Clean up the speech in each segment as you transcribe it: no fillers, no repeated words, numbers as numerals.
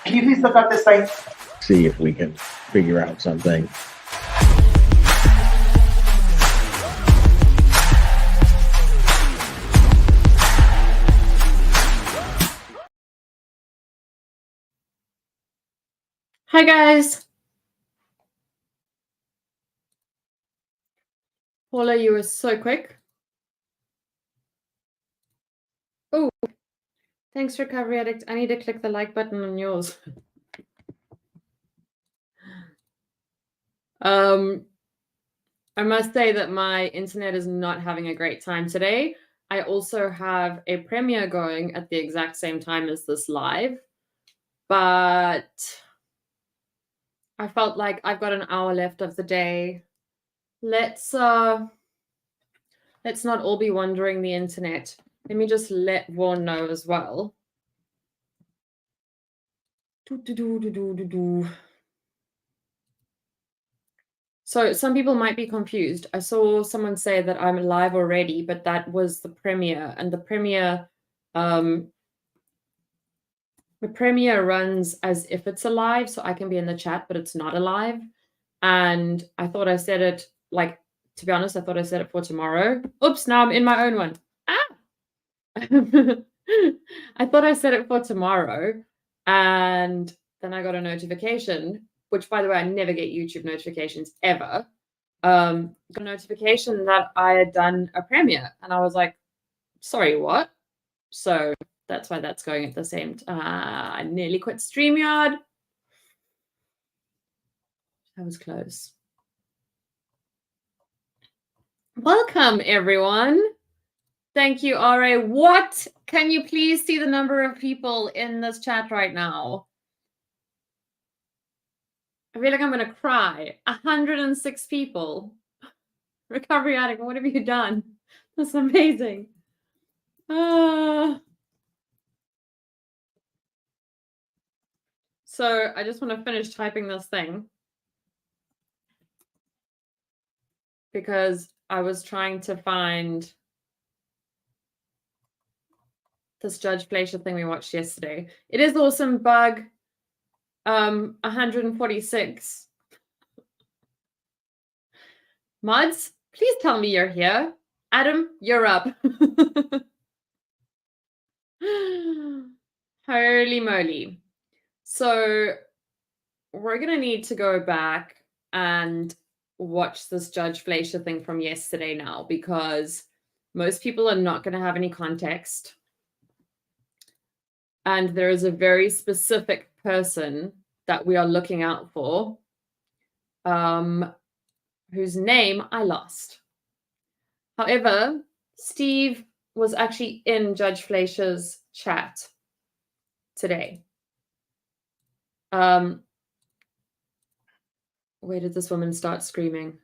Can you please look up this thing? See if we can figure out something. Hi, guys. Paula, you were so quick. Oh, thanks, Recovery Addict. I need to click the like button on yours. I must say that my internet is not having a great time today. I also have a premiere going at the exact same time as this live, but I felt like I've got an hour left of the day. Let's not all be wandering the internet. Let me just let Vaughan know as well. So some people might be confused. I saw someone say that I'm live already, but that was the premiere, and the premiere runs as if it's a live, so I can be in the chat, but it's not a live. And I thought I said it, like, to be honest, I thought I said it for tomorrow. Oops, now I'm in my own one. I thought I said it for tomorrow, and then I got a notification, which, by the way, I never get YouTube notifications ever. Got a notification that I had done a premiere, and I was like, sorry, what? So that's why that's going at the same time. I nearly quit StreamYard. That was close. Welcome, everyone. Thank you, RA. What? Can you please see the number of people in this chat right now? I feel like I'm going to cry. 106 people. Recovery Addict, what have you done? That's amazing. So I just want to finish typing this thing because I was trying to find this Judge Fleischer thing we watched yesterday. It is awesome, Bug. 146. Mods, please tell me you're here. Adam, you're up. Holy moly. So we're going to need to go back and watch this Judge Fleischer thing from yesterday now, because most people are not going to have any context. And there is a very specific person that we are looking out for, whose name I lost. However, Steve was actually in Judge Fleischer's chat today. Where did this woman start screaming?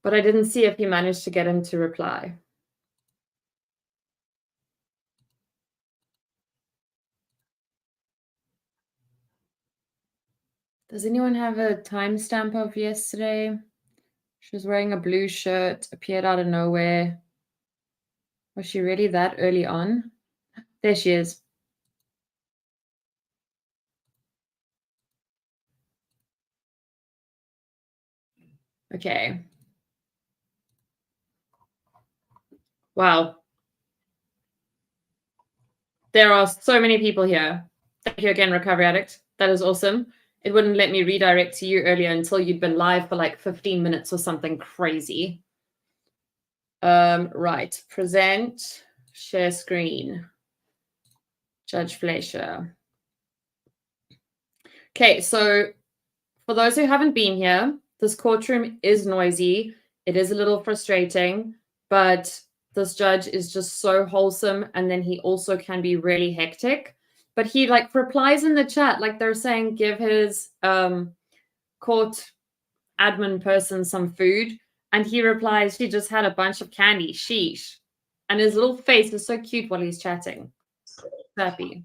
But I didn't see if he managed to get him to reply. Does anyone have a timestamp of yesterday? She was wearing a blue shirt, appeared out of nowhere. Was she really that early on? There she is. Okay. Wow. There are so many people here. Thank you again, Recovery Addict. That is awesome. It wouldn't let me redirect to you earlier until you'd been live for like 15 minutes or something crazy. Right. Present, share screen. Judge Fleischer. Okay, so For those who haven't been here, this courtroom is noisy. It is a little frustrating, but this judge is just so wholesome. And then he also can be really hectic. But he like replies in the chat, like they're saying, give his court admin person some food. And he replies, she just had a bunch of candy. Sheesh. And his little face is so cute while he's chatting. Happy.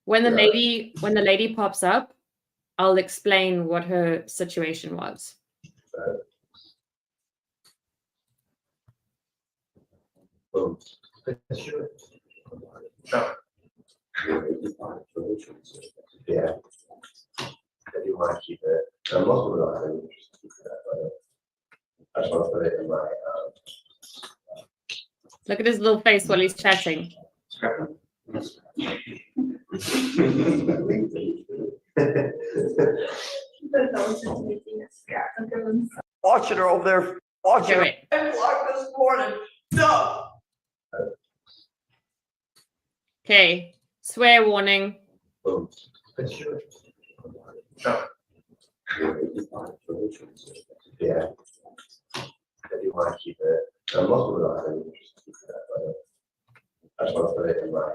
When the lady pops up, I'll explain what her situation was. Yeah. I do want to keep it. Most of it I think I just want to put it in my Look at his little face while he's chatting. Watching her over there. Watching Okay, her. Like this morning. No. Okay, swear warning. Yeah. I do want to keep it. Most of it I think I just want to put it in my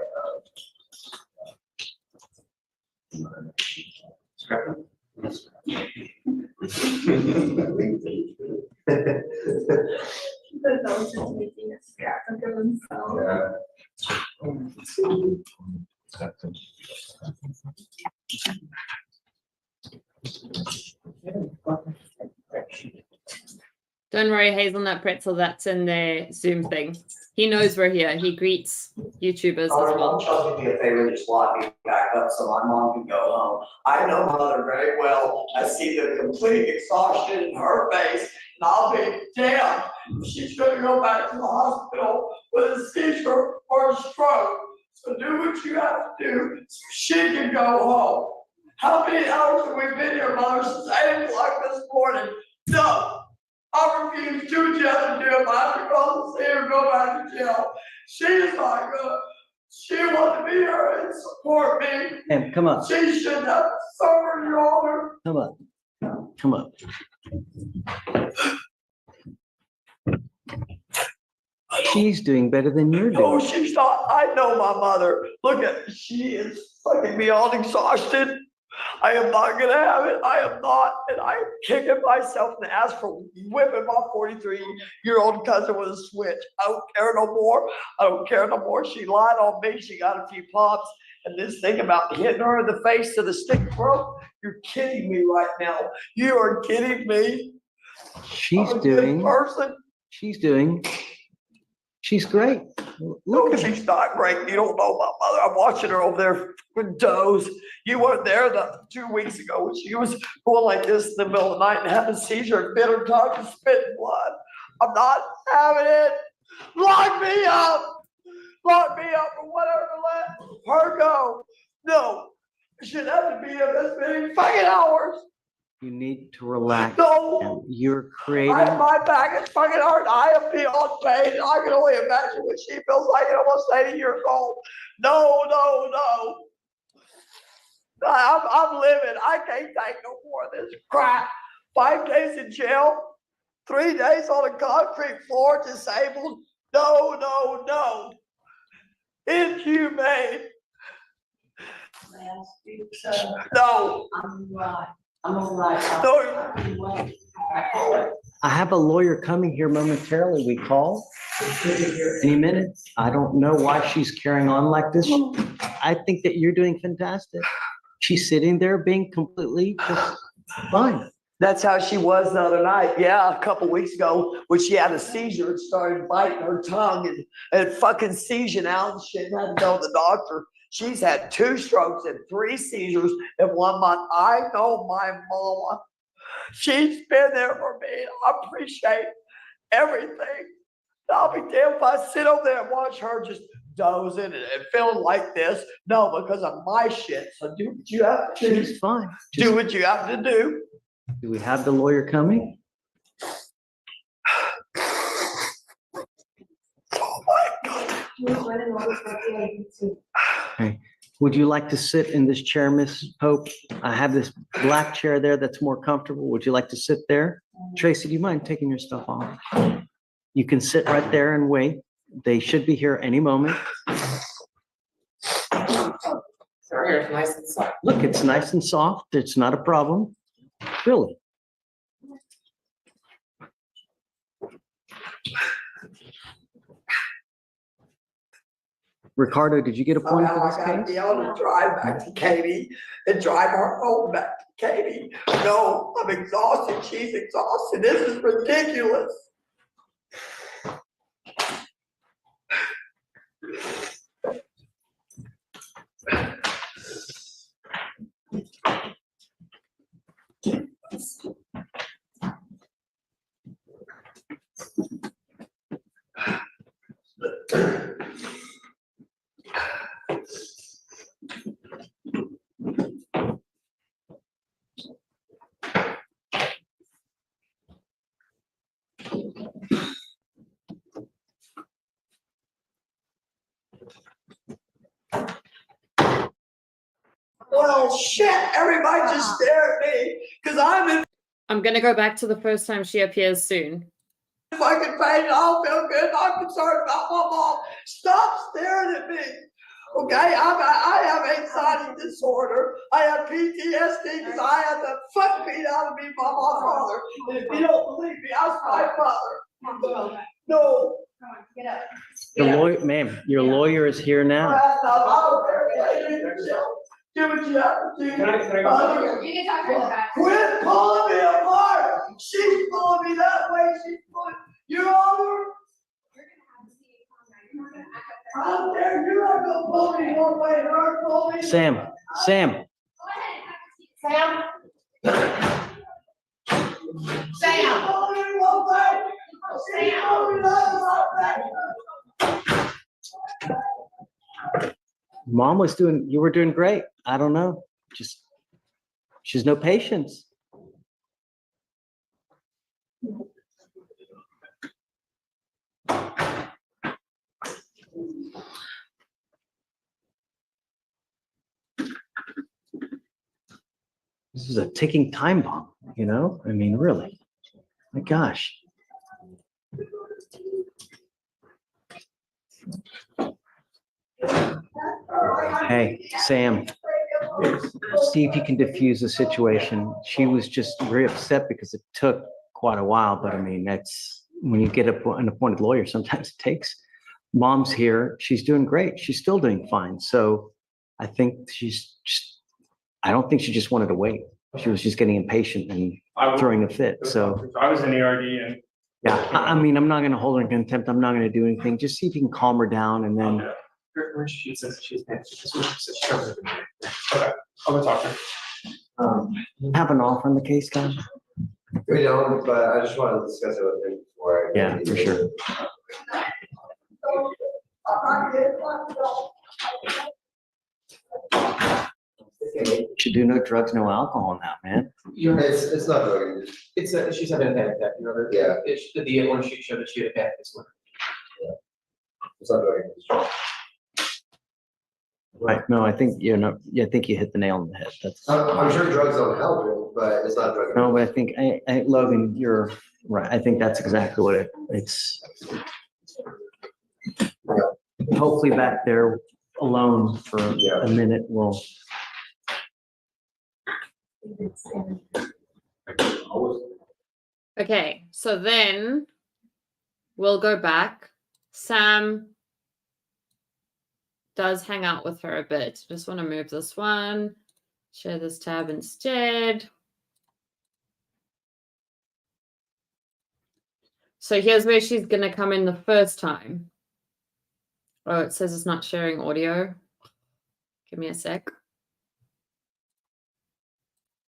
Don't worry, Hazelnut Pretzel, that's in their Zoom thing. He knows we're here. He greets YouTubers as well. Chuck, do me a favor, just lock me back up so my mom can go home. I know mother very well. I see the complete exhaustion in her face, and I'll be damned if she's gonna go back to the hospital with a seizure or a stroke. So do what you have to do so she can go home. How many hours have we been here, mother, since 8 o'clock this morning? No. I refuse to do what you have to do. If I have to go see her, go back to jail. She is not good. She wants to be here and support me. Em, come up, She should have suffered, Your Honor. come up, come up. She's doing better than you're No, doing. she's not. I know my mother. Look at, she is fucking beyond exhausted. I am not gonna have it. I am not, and I am kicking myself in the ass for whipping my 43-year-old cousin with a switch. I don't care no more. I don't care no more. She lied on me. She got a few pops. And this thing about hitting her in the face to the stick broke, you're kidding me right now. You are kidding me. She's I'm a good doing, person. she's great. No, Look at her. she's not great. You don't know my mother. I'm watching her over there with doze. You weren't there 2 weeks ago when she was going like this in the middle of the night and having a seizure and bit her tongue and spitting blood. I'm not having it. Lock me up. Lock me up or whatever. Let her go. No, it shouldn't have to be in this many fucking hours. You need to relax. No. Em. You're creating, My back is fucking hurt. I am beyond pain. And I can only imagine what she feels like at almost 80 years old. No. I'm living. I can't take no more of this crap. 5 days in jail, 3 days on a concrete floor, disabled. No. Inhumane. No. I'm all right. No. I have a lawyer coming here momentarily. We call any minute. I don't know why she's carrying on like this. I think that you're doing fantastic. She's sitting there being completely just fine. That's how she was the other night. Yeah, a couple weeks ago when she had a seizure and started biting her tongue and fucking seizing out and shit. Had to go to the doctor. She's had 2 strokes and 3 seizures in 1 month. I know my mama. She's been there for me. I appreciate everything. I'll be damned if I sit over there and watch her just dozing and feeling like this. No, because of my shit. So do what you have to do. She's fine. Do what you have to do. Do we have the lawyer coming? Oh my God. Okay. Would you like to sit in this chair, Miss Pope? I have this black chair there that's more comfortable. Would you like to sit there? Tracy, do you mind taking your stuff off? You can sit right there and wait. They should be here any moment. Sorry, it's nice and soft. Look, it's nice and soft. It's not a problem. Really. Ricardo, did you get a point Somehow for I this gotta case? be able to drive back to Katie and drive her home back to Katie. No, I'm exhausted, she's exhausted, this is ridiculous. Well, shit, everybody just stare at me, cause I'm in I'm gonna go back to the first time she appears soon. fucking pain, I don't feel good, I'm concerned about my mom. Stop staring at me. Okay, I have anxiety disorder, I have PTSD, cause I had the fuck beat out of me by my father. And if you don't believe me, ask my father. No. Come on, get up. The lawyer, ma'am, your lawyer is here now. Do what you have to do. Can I go? You can talk to her in the back. Quit pulling me apart! She's pulling me that way, she's pulling, Your Honor, You're gonna have to see it calm down. You're not gonna act up there. I don't care, you're not gonna pull me one way, her pull me. Sam, Sam, Go ahead and have a seat. Sam? Sam? Pull me one way. She's pulling me that way. Mom was doing, you were doing great. I don't know. Just, she's no patience. This is a ticking time bomb, you know? I mean, really. My gosh. Hey, Sam, see if you can diffuse the situation. She was just very upset because it took quite a while, but I mean, that's, when you get an appointed lawyer, sometimes it takes. Mom's here, she's doing great, she's still doing fine. So I think she's just, I don't think she just wanted to wait. She was just getting impatient and throwing a fit, so. I was in ERD and. Yeah, I mean, I'm not gonna hold her in contempt, I'm not gonna do anything, just see if you can calm her down and then. She says she's. Okay, I'll go talk to her. Have an offer on the case, guys? We don't, but I just wanted to discuss it with him before. Yeah, for sure. Should do no drugs, no alcohol now, man. It's not drug. It's she's having a panic attack, you know, Yeah. it's the one she showed that she had a panic disorder. It's not drug. Right, no, I think, you know, yeah, I think you hit the nail on the head, that's. I'm sure drugs don't help it, but it's not drug. No, but I think, Logan, you're right, I think that's exactly what it's. Hopefully back there alone for a minute will. Okay, so then we'll go back. Sam does hang out with her a bit. Just want to move this one, share this tab instead. So here's where she's going to come in the first time. Oh, it says it's not sharing audio. Give me a sec.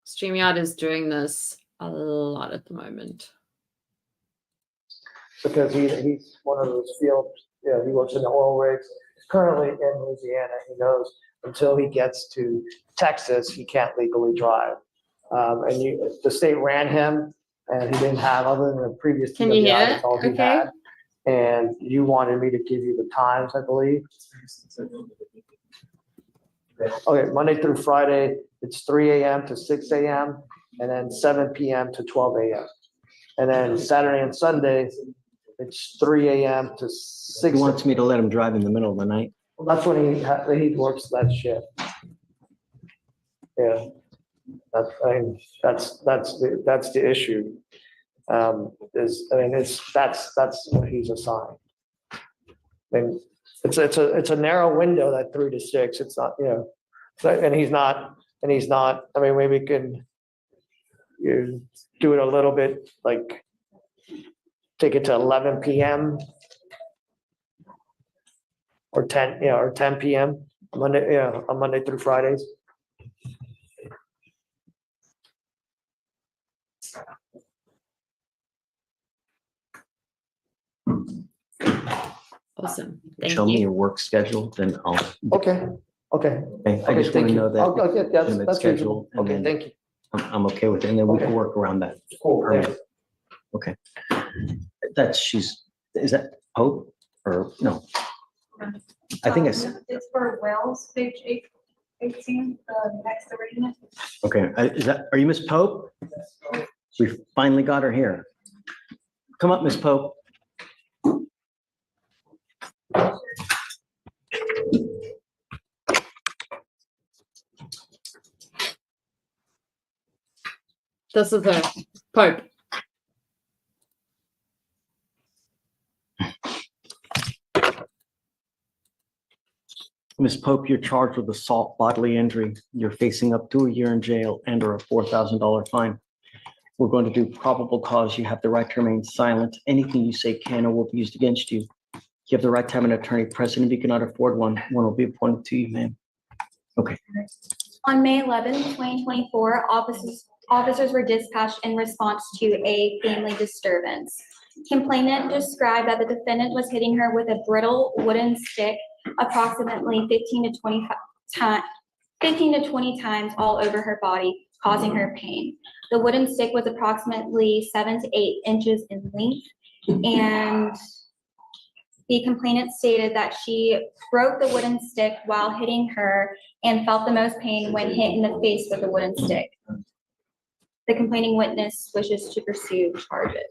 StreamYard is doing this a lot at the moment. Because he's one of those field, you know, he works in the oil rigs, currently in Louisiana. He knows until he gets to Texas, he can't legally drive. And the state ran him and he didn't have, other than the previous. Can you TWI, hear that's all it? he Okay. had. And you wanted me to give you the times, I believe. Okay, Monday through Friday, it's 3 AM to 6 AM, and then 7 PM to 12 AM. And then Saturday and Sunday, it's 3 AM to He 6. wants me to let him drive in the middle of the night. That's when he works that shift. Yeah. That's the issue. That's what he's assigned. And it's a narrow window, that 3 to 6. It's not, and he's not, I mean, maybe we can do it a little bit, like take it to 11 PM or 10 PM, Monday, on Monday through Fridays. Awesome. Thank Show me you. your work schedule, then I'll, Okay. okay, I Okay, just want thank to you. know that. Okay, that's legitimate reasonable. schedule, and Okay, then thank you. I'm okay with it, and then we can Okay. work around that. Cool. Perfect. Okay. Is that Pope or no? I think it's, It's for Wells, page 18, the next arraignment. okay, are you Miss Pope? We finally got her here. Come up, Miss Pope. This is her. Pope. Miss Pope, you're charged with assault, bodily injury. You're facing up to a year in jail and or a $4,000 fine. We're going to do probable cause. You have the right to remain silent. Anything you say can or will be used against you. You have the right to have an attorney present. If you cannot afford one, one will be appointed to you, ma'am. Okay. On May 11, 2024, officers were dispatched in response to a family disturbance. Complainant described that the defendant was hitting her with a brittle wooden stick approximately 15 to 20 times all over her body, causing her pain. The wooden stick was approximately 7 to 8 inches in length, and the complainant stated that she broke the wooden stick while hitting her and felt the most pain when hit in the face with the wooden stick. The complaining witness wishes to pursue charges.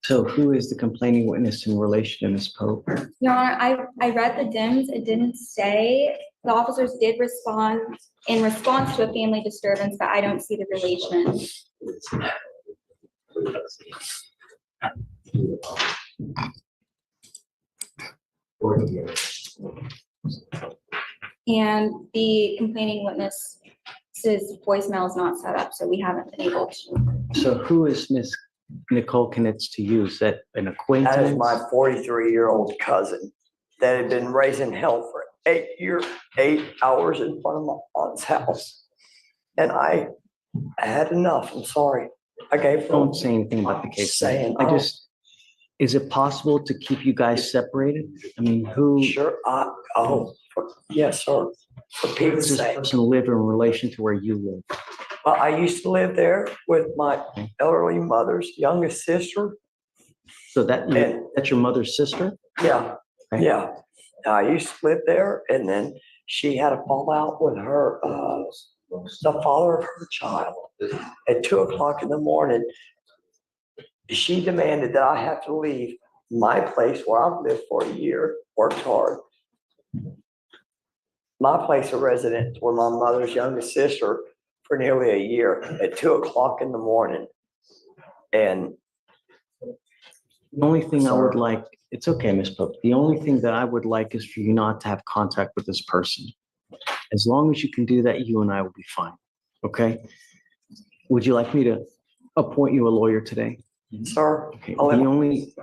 So who is the complaining witness in relation to Ms. Pope? Your Honor, I read the DIMS. It didn't say. The officers did respond in response to a family disturbance, but I don't see the relation. And the complaining witness's voicemail is not set up, so we haven't been able to. So who is Ms. Nicole Knitz to you? Is that an That acquaintance? is my 43-year-old cousin that had been raising hell for 8 hours in front of my aunt's house. And I had enough. I'm sorry. I gave Don't say anything about the case. Saying, Is it possible to keep you guys separated? I mean, who Sure, yes, sir. For does Pete's this sake. person live in relation to where you live? Well, I used to live there with my elderly mother's youngest sister. So that's your mother's sister? Yeah, Okay. yeah. I used to live there, and then she had a fallout with her, the father of her child. At 2:00 in the morning, she demanded that I have to leave my place where I've lived for a year, worked hard. My place of residence with my mother's youngest sister for nearly a year at 2:00 in the morning. And The only thing I would like, it's okay, Ms. Pope. The only thing that I would like is for you not to have contact with this person. As long as you can do that, you and I will be fine. Okay? Would you like me to appoint you a lawyer today? sir, Okay, I'll let the my- only,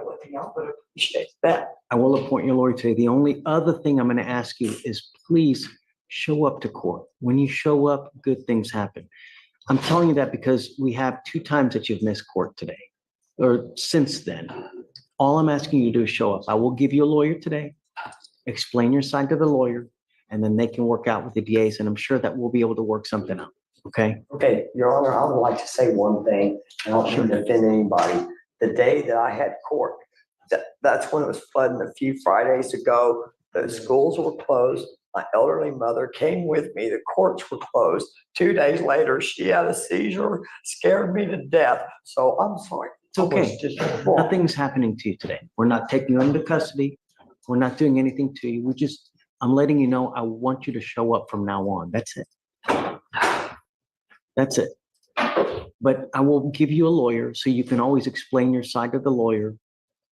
appreciate that. I will appoint you a lawyer today. The only other thing I'm going to ask you is please show up to court. When you show up, good things happen. I'm telling you that because we have 2 times that you've missed court today or since then. All I'm asking you to do is show up. I will give you a lawyer today, explain your side to the lawyer, and then they can work out with the DAs. And I'm sure that we'll be able to work something out. Okay? Okay, Your Honor, I would like to say one thing. I don't mean to offend anybody. The day that I had court, that's when it was flooding a few Fridays ago. The schools were closed. My elderly mother came with me. The courts were closed. 2 days later, she had a seizure, scared me to death. So I'm sorry. It's okay. Nothing's happening to you today. We're not taking you into custody. We're not doing anything to you. I'm letting you know, I want you to show up from now on. That's it. That's it. But I will give you a lawyer so you can always explain your side to the lawyer.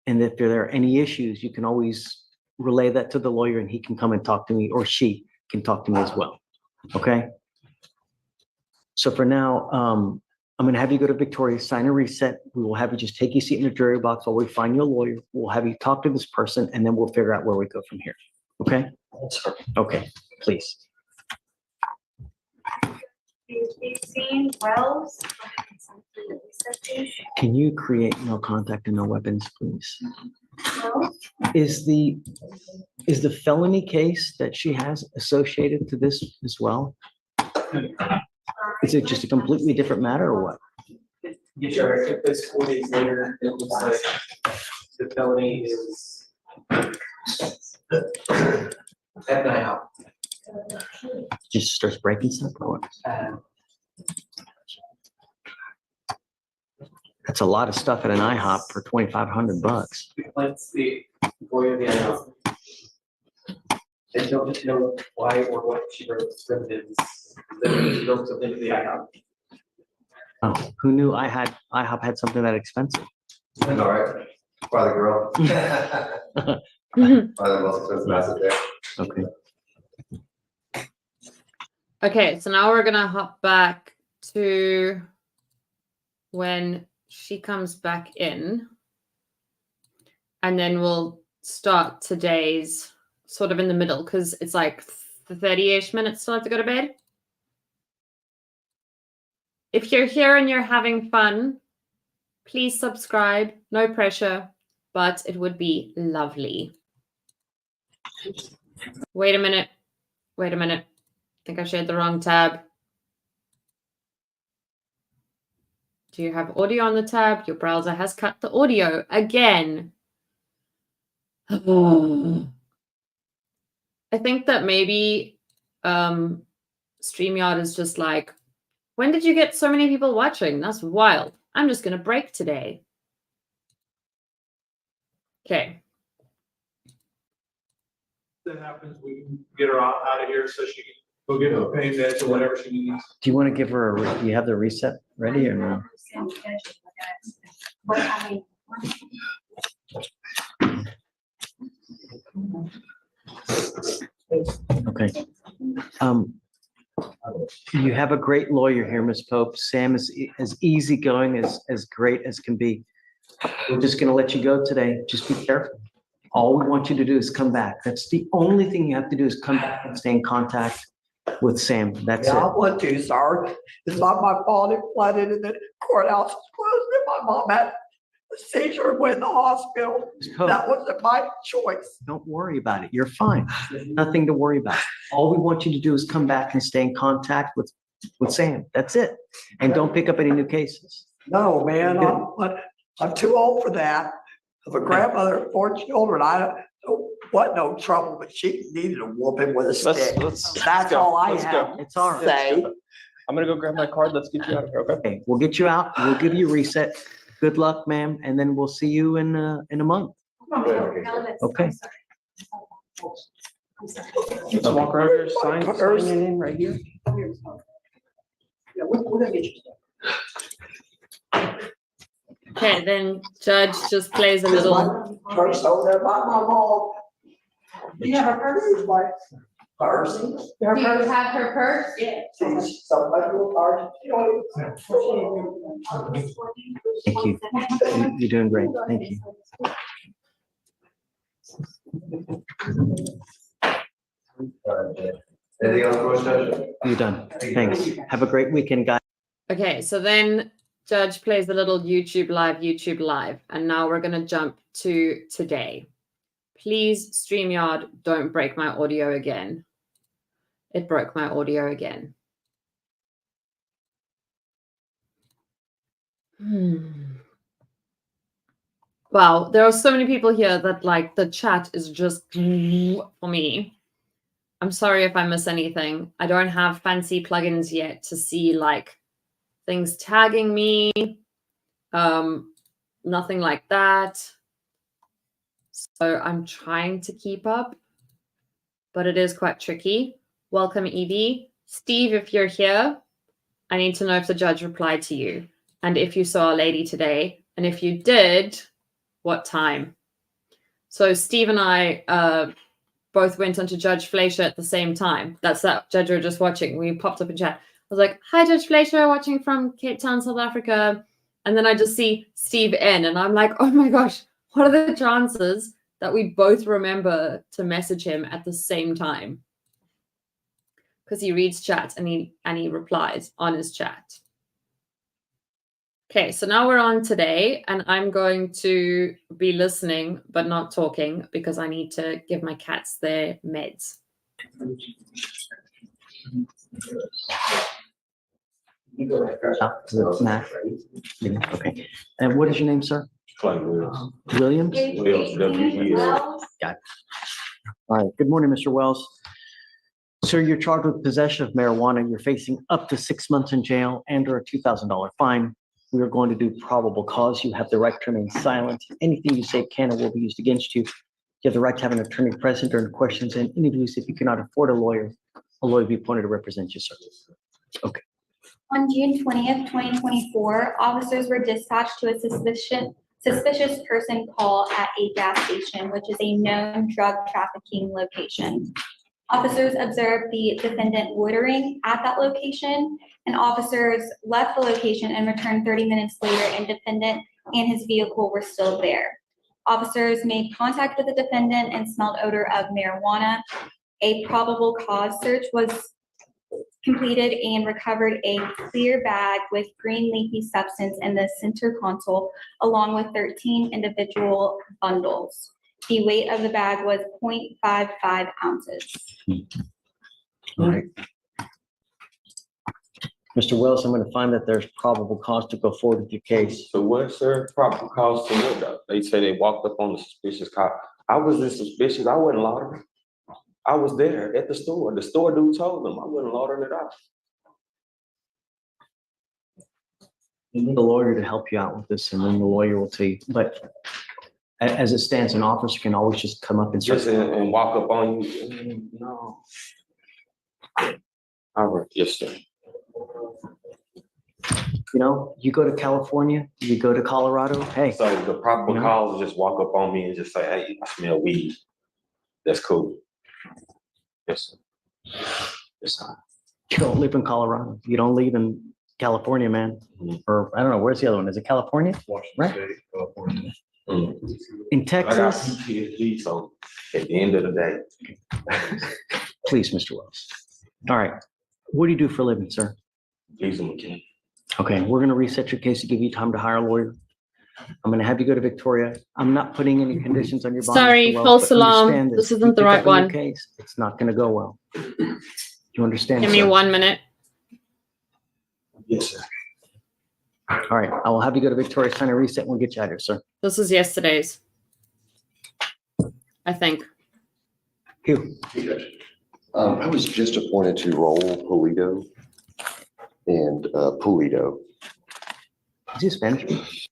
And if there are any issues, you can always relay that to the lawyer and he can come and talk to me, or she can talk to me as well. Okay? So for now, I'm going to have you go to Victoria, sign a reset. We will have you just take your seat in the jury box while we find you a lawyer. We'll have you talk to this person and then we'll figure out where we go from here. Okay? Okay, please. Page 18, Wells. Can you create no contact and no weapons, please? Wells. Is the felony case that she has associated to this as well? Is it just a completely different matter or what? Get your, if it's 4 days later, it looks like the felony is at night out. Just starts breaking stuff or what? That's a lot of stuff at an IHOP for $2,500. Let's see, employee of the IHOP. They don't know why or what she wrote the script is. She wrote something to the IHOP. Oh, who knew IHOP had something that expensive? All right. By the girl. By the most expensive asset there. Okay. Okay, so now we're gonna hop back to when she comes back in, and then we'll start today's sort of in the middle because it's like 30-ish minutes till I have to go to bed. If you're here and you're having fun, please subscribe. No pressure, but it would be lovely. Wait a minute. Wait a minute. I think I shared the wrong tab. Do you have audio on the tab? Your browser has cut the audio again. I think that maybe StreamYard is just like, when did you get so many people watching? That's wild. I'm just going to break today. Okay. That happens, we can get her out of here so she can go get a pain meds or whatever she needs. Do you want to give her do you have the reset ready or no? Okay. You have a great lawyer here, Ms. Pope. Sam is as easygoing as great as can be. We're just going to let you go today. Just be careful. All we want you to do is come back. That's the only thing you have to do is come back and stay in contact with Sam. That's Yeah, I it. want to, sir. It's not my fault it flooded and the courthouse was closed and my mom had a seizure and went in the hospital. Ms. Pope, That wasn't my choice. don't worry about it. You're fine. Nothing to worry about. All we want you to do is come back and stay in contact with Sam. That's it. And don't pick up any new cases. No, man, I'm too old for that. I have a grandmother and 4 children. I don't want no trouble, but she needed a whooping with a stick. That's all I have. It's all right. Say. I'm gonna go grab my card. Let's get you out of here, okay? Okay, we'll get you out. We'll give you a reset. Good luck, ma'am. And then we'll see you in a month. Okay. Let's walk around here, sign your name right here. Yeah, we're gonna get you. Okay, then Judge just plays a little. Purse over there by my mom. You have her purse? Purse? Do you have her purse? Yeah. Somebody will charge you. Thank you. You're doing great. Thank you. Anything else, Roy Judge? You're done. Thanks. Have a great weekend, guys. Okay, so then Judge plays a little YouTube live, and now we're going to jump to today. Please, StreamYard, don't break my audio again. It broke my audio again. Wow, there are so many people here that like the chat is just for me. I'm sorry if I miss anything. I don't have fancy plugins yet to see like things tagging me. Nothing like that. So I'm trying to keep up, but it is quite tricky. Welcome, Evie. Steve, if you're here, I need to know if the judge replied to you and if you saw a lady today. And if you did, what time? So Steve and I both went onto Judge Fleischer at the same time. That's that judge we were just watching. We popped up in chat. I was like, hi, Judge Fleischer, watching from Cape Town, South Africa. And then I just see Steve N. And I'm like, oh my gosh, what are the chances that we both remember to message him at the same time? Because he reads chat and he replies on his chat. Okay, so now we're on today, and I'm going to be listening but not talking because I need to give my cats their meds. Matt. Okay. And what is your name, sir? Williams? Got it. All right. Good morning, Mr. Wells. Sir, you're charged with possession of marijuana. You're facing up to 6 months in jail and or a $2,000 fine. We are going to do probable cause. You have the right to remain silent. Anything you say can or will be used against you. You have the right to have an attorney present during questions and interviews. If you cannot afford a lawyer will be appointed to represent you, sir. Okay. On June 20th, 2024, officers were dispatched to a suspicious person call at a gas station, which is a known drug trafficking location. Officers observed the defendant loitering at that location, and officers left the location and returned 30 minutes later, and defendant and his vehicle were still there. Officers made contact with the defendant and smelled odor of marijuana. A probable cause search was completed and recovered a clear bag with green leafy substance in the center console, along with 13 individual bundles. The weight of the bag was 0.55 ounces. All right. Mr. Wells, I'm going to find that there's probable cause to go forward with your case. So what, sir? Probable cause to what though? They say they walked up on the suspicious car. I wasn't suspicious. I wasn't loitering. I was there at the store. The store dude told them I wasn't loitering at all. You need a lawyer to help you out with this, and then the lawyer will tell you. But as it stands, an officer can always just come up and Just and walk up on you. No. All right, yes, sir. You know, you go to California, you go to Colorado, hey. So the probable cause is just walk up on me and just say, hey, I smell weed. That's cool. Yes, sir. Yes, sir. You don't live in Colorado. You don't live in California, man. Mm-hmm. Or I don't know, where's the other one? Is it California? Washington Right. State, California. Mm-hmm. In I got Texas? PTSD, so at the end of the day. Please, Mr. Wells. All right. What do you do for a living, sir? Diesel mechanic. Okay, we're gonna reset your case to give you time to hire a lawyer. I'm gonna have you go to Victoria. I'm not putting any conditions on your bond. Sorry, Mr. Wells, false but alarm. understand This if isn't you the pick right up a new one. case, it's not gonna go well. You understand, Give me sir? 1 minute. Yes, sir. All right, I will have you go to Victoria, sign a reset, and we'll get you out of here, sir. This is yesterday's, I think. Hugh, I was just appointed to Raul Pulido and Pulido. is he Spanish?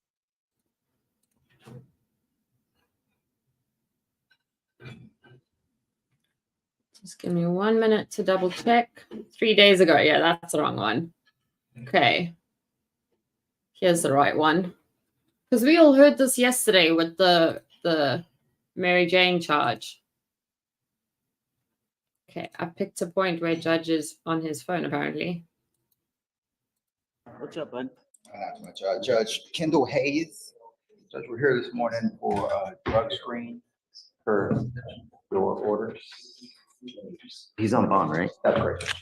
Just give me 1 minute to double check. 3 days ago. Yeah, that's the wrong one. Okay. Here's the right one. Because we all heard this yesterday with the Mary Jane charge. Okay, I picked a point where Judge is on his phone, apparently. What's up, bud? Not much. Judge Kendall Hayes. Judge, we're here this morning for a drug screen for your orders. He's on bond, right? That's correct.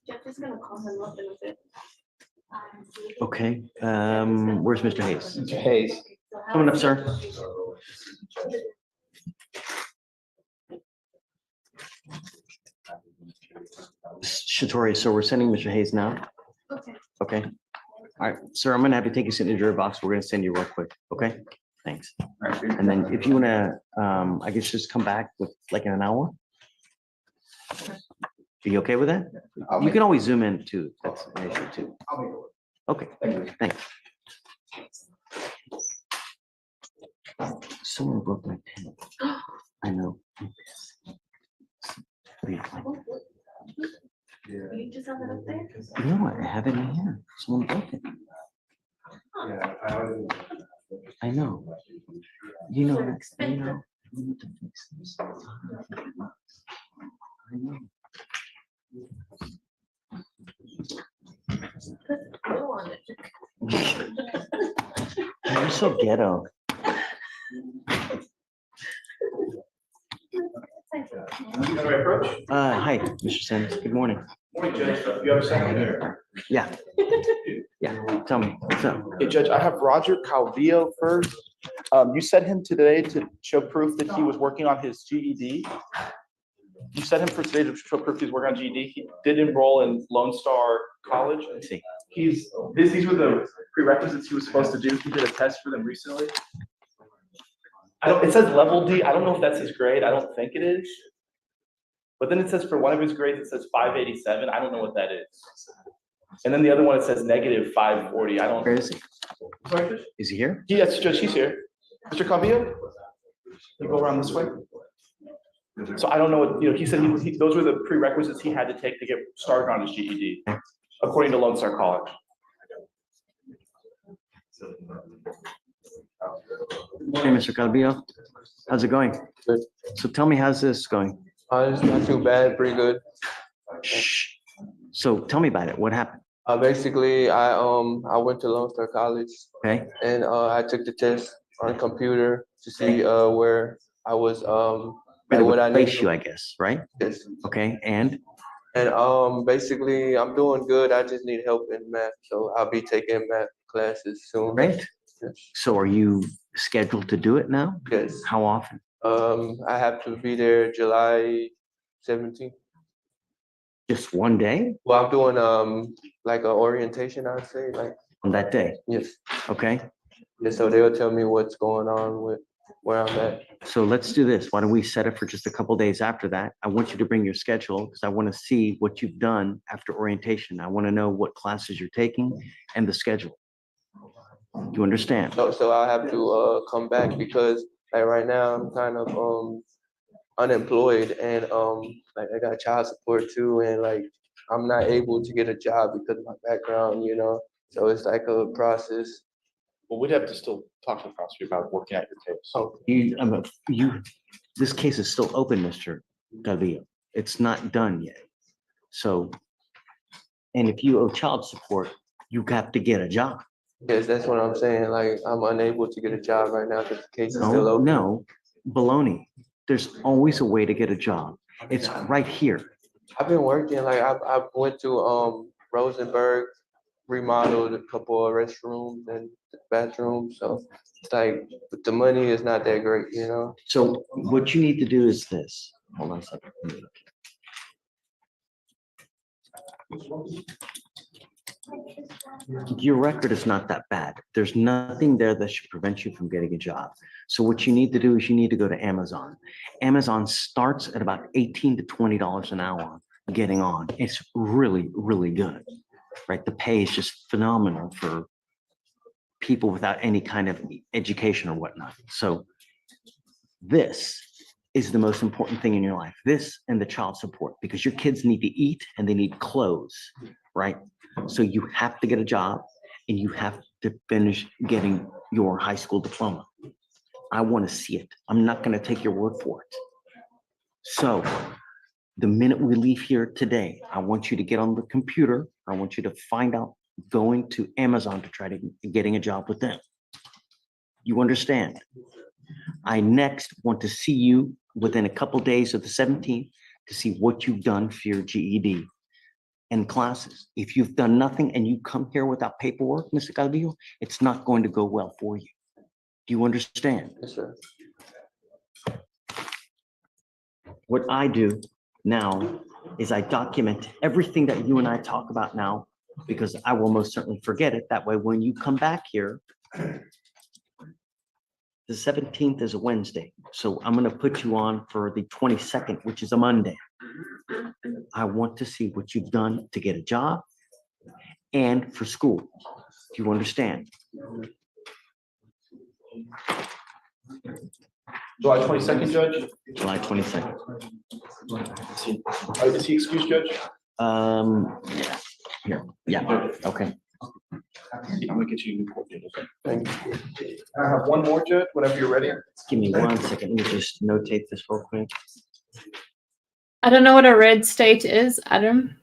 Jeff is gonna call him up in a bit. Okay, where's Mr. Hayes? Mr. Hayes. Coming up, sir. Shatori, so we're sending Mr. Hayes now? Okay. Okay. All right, sir, I'm gonna have to take you to the jury box. We're gonna send you real quick, okay? Thanks. Right. And then if you wanna, I guess just come back with like in an hour. Are you okay with that? I'll You make- can always zoom in too. That's an issue too. I'll make it work. Okay, Thank you. thanks. Someone broke my pen. I know. You just have that up there? No, I have it in here. Someone broke it. I know. You know, you know. We need to fix this. I know. You're so ghetto. Hi, Mr. Sims. Good morning. Morning, Judge. You have a second there? Yeah. Yeah, tell me, what's up? Hey, Judge, I have Roger Calvillo first. You sent him today to show proof that he was working on his GED. You sent him for today to show proof he's working on GED. He did enroll in Lone Star College. Let's see. These were the prerequisites he was supposed to do. He did a test for them recently. It says level D. I don't know if that's his grade. I don't think it is. But then it says for one of his grades, it says 587. I don't know what that is. And then the other one, it says negative 540. I don't. Where is he? Sorry, Judge? Is he here? Yes, Judge, he's here. Mr. Calvillo? You go around this way. So I don't know what, he said those were the prerequisites he had to take to get started on his GED, according to Lone Star College. Hey, Mr. Calvillo. How's it going? Good. So tell me, how's this going? It's not too bad, pretty good. Shh. So tell me about it. What happened? Basically, I went to Lone Star College. Okay. And I took the test on a computer to see where I was They what I would needed. place you, I guess, right? Yes. Okay, and Basically, I'm doing good. I just need help in math, so I'll be taking math classes soon. great. Yes. So are you scheduled to do it now? Yes. How often? I have to be there July 17th. Just one day Well, I'm doing like an orientation, I'd say, like. on that day? Yes. Okay, Yeah, so they'll tell me what's going on with where I'm at. so let's do this. Why don't we set it for just a couple days after that? I want you to bring your schedule because I want to see what you've done after orientation. I want to know what classes you're taking and the schedule. You understand? So I'll have to come back because like right now I'm kind of unemployed and like I got child support too and like I'm not able to get a job because of my background, so it's like a process. Well, we'd have to still talk to the prosecutor about working out your case. Oh, this case is still open, Mr. Calvillo. It's not done yet. So, and if you owe child support, you have to get a job. Yes, that's what I'm saying. Like I'm unable to get a job right now because the case is still open. No, baloney. There's always a way to get a job. It's right here. I've been working, like I went to Rosenberg, remodeled a couple of restrooms and bathrooms, so it's like, but the money is not that great, So what you need to do is this. Hold on a second. Your record is not that bad. There's nothing there that should prevent you from getting a job. So what you need to do is you need to go to Amazon. Amazon starts at about $18 to $20 an hour getting on. It's really, really good, right? The pay is just phenomenal for people without any kind of education or whatnot. So this is the most important thing in your life. This and the child support, because your kids need to eat and they need clothes, right? So you have to get a job and you have to finish getting your high school diploma. I want to see it. I'm not going to take your word for it. So the minute we leave here today, I want you to get on the computer. I want you to find out going to Amazon to try to getting a job with them. You understand? I next want to see you within a couple days of the 17th to see what you've done for your GED and classes. If you've done nothing and you come here without paperwork, Mr. Calvillo, it's not going to go well for you. Do you understand? Yes, sir. What I do now is I document everything that you and I talk about now, because I will most certainly forget it. That way, when you come back here, The 17th is a Wednesday, so I'm gonna put you on for the 22nd, which is a Monday. I want to see what you've done to get a job and for school. Do you understand? July 22nd, Judge? July 22nd. Is he excused, Judge? Yeah, here, yeah, okay. I'm gonna get you a new court date, okay? Thank you. I have one more, Judge, whenever you're ready. Give me 1 second, let me just notate this real quick. I don't know what a red state is, Adam.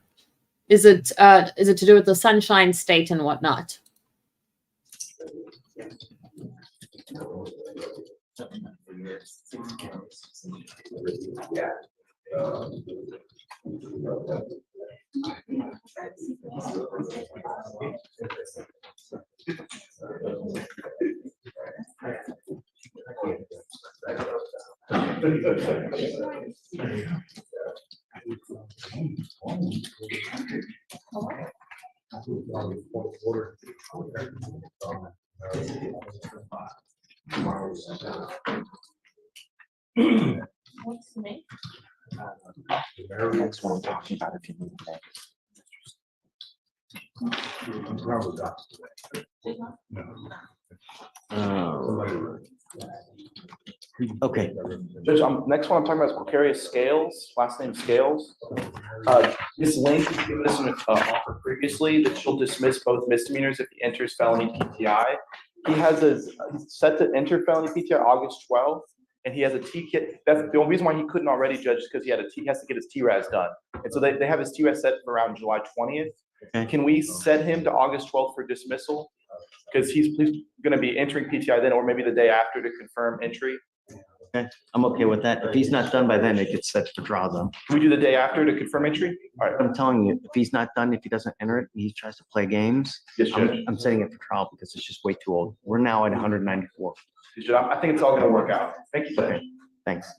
Is it to do with the sunshine state and whatnot? What's the name? That's what I'm talking about if you need that. Okay, Judge, next one I'm talking about is Precarious Scales, last name Scales. Ms. Link has given us an offer previously that she'll dismiss both misdemeanors if he enters felony PTI. He has he's set to enter felony PTI August 12th, and he has a T-kit. That's the only reason why he couldn't already, Judge, is because he has to get his TRAS done. And so they have his TRAS set for around July 20th. Okay. Can we set him to August 12th for dismissal? Because he's gonna be entering PTI then, or maybe the day after to confirm entry. okay, I'm okay with that. If he's not done by then, it gets set for trial though. Can we do the day after to confirm entry? All right. I'm telling you, if he's not done, if he doesn't enter it, he tries to play games. Yes, Judge. I'm setting it for trial because it's just way too old. We're now at 194. Yes, Judge. I think it's all gonna work out. Thank you, Judge. Okay, thanks.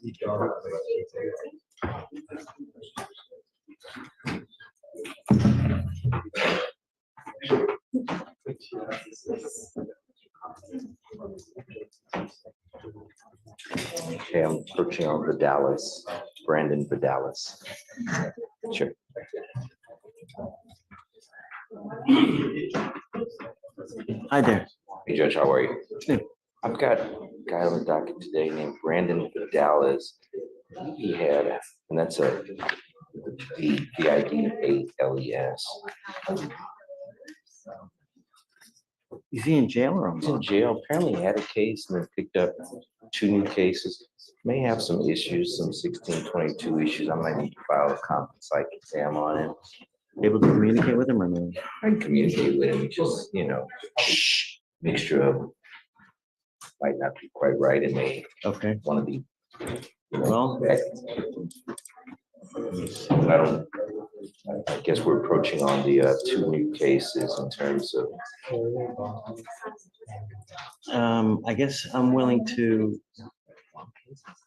Okay, I'm approaching on Vidalis, Brandon Vidalis. Sure. Hi there. Hey, Judge, how are you? Good. I've got a guy on the docket today named Brandon Vidalis. He had, and that's the VIDALES. Is he in jail or? He's in jail. Apparently he had a case and then picked up 2 new cases. May have some issues, some 1622 issues. I might need to file a competent psych exam on him. Able to communicate with him or no? I can communicate with him, just, mixture of might not be quite right and may Okay, want to be. well, I guess we're approaching on the 2 new cases in terms of. I guess I'm willing to.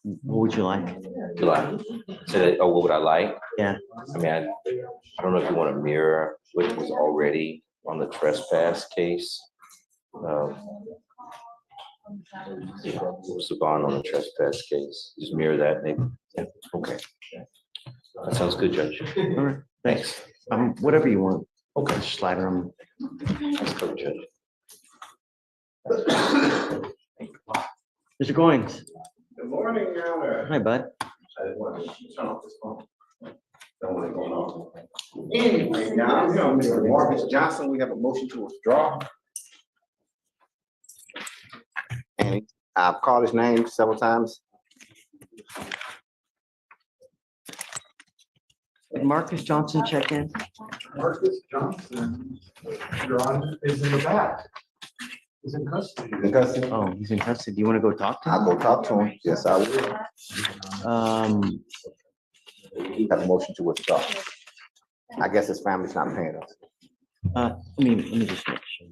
What would you like? July. So, what would I like? Yeah. I mean, I don't know if you want to mirror what was already on the trespass case. What was the bond on the trespass case? Just mirror that, maybe. Yeah. Okay. That sounds good, Judge. All right, thanks. Whatever you want. Okay. Slider them. That's good, Judge. Mr. Goins. Good morning, Your Honor. Hi, bud. I didn't want to turn off this phone. Don't want it going on. Anyway, now I'm here on Mr. Marcus Johnson. We have a motion to withdraw. And I've called his name several times. Did Marcus Johnson check in? Marcus Johnson, Your Honor, is in the back. He's in custody. In custody? Oh, he's in custody. Do you want to go talk to him? I'll go talk to him. Yes, I will. Have a motion to withdraw. I guess his family's not paying us. Let me just make sure.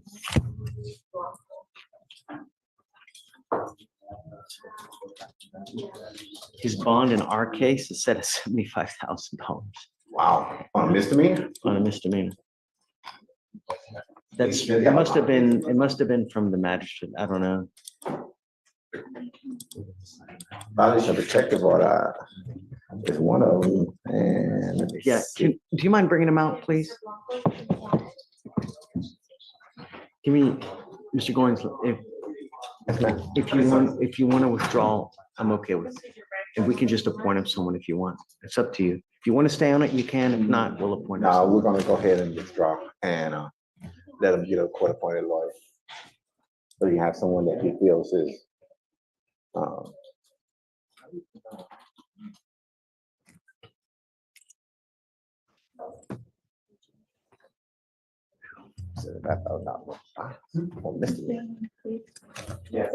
His bond in our case is set at $75,000. Wow, on a misdemeanor? On a misdemeanor. It must have been from the magistrate. I don't know. Violation of protective order is one of them, and let me Yeah, see. do you mind bringing them out, please? Give me, Mr. Goins, if you want to withdraw, I'm okay with it. And we can just appoint him someone if you want. It's up to you. If you want to stay on it, you can. If not, we'll appoint him. No, we're gonna go ahead and withdraw and let him get a court-appointed lawyer. So you have someone that he feels is Yeah.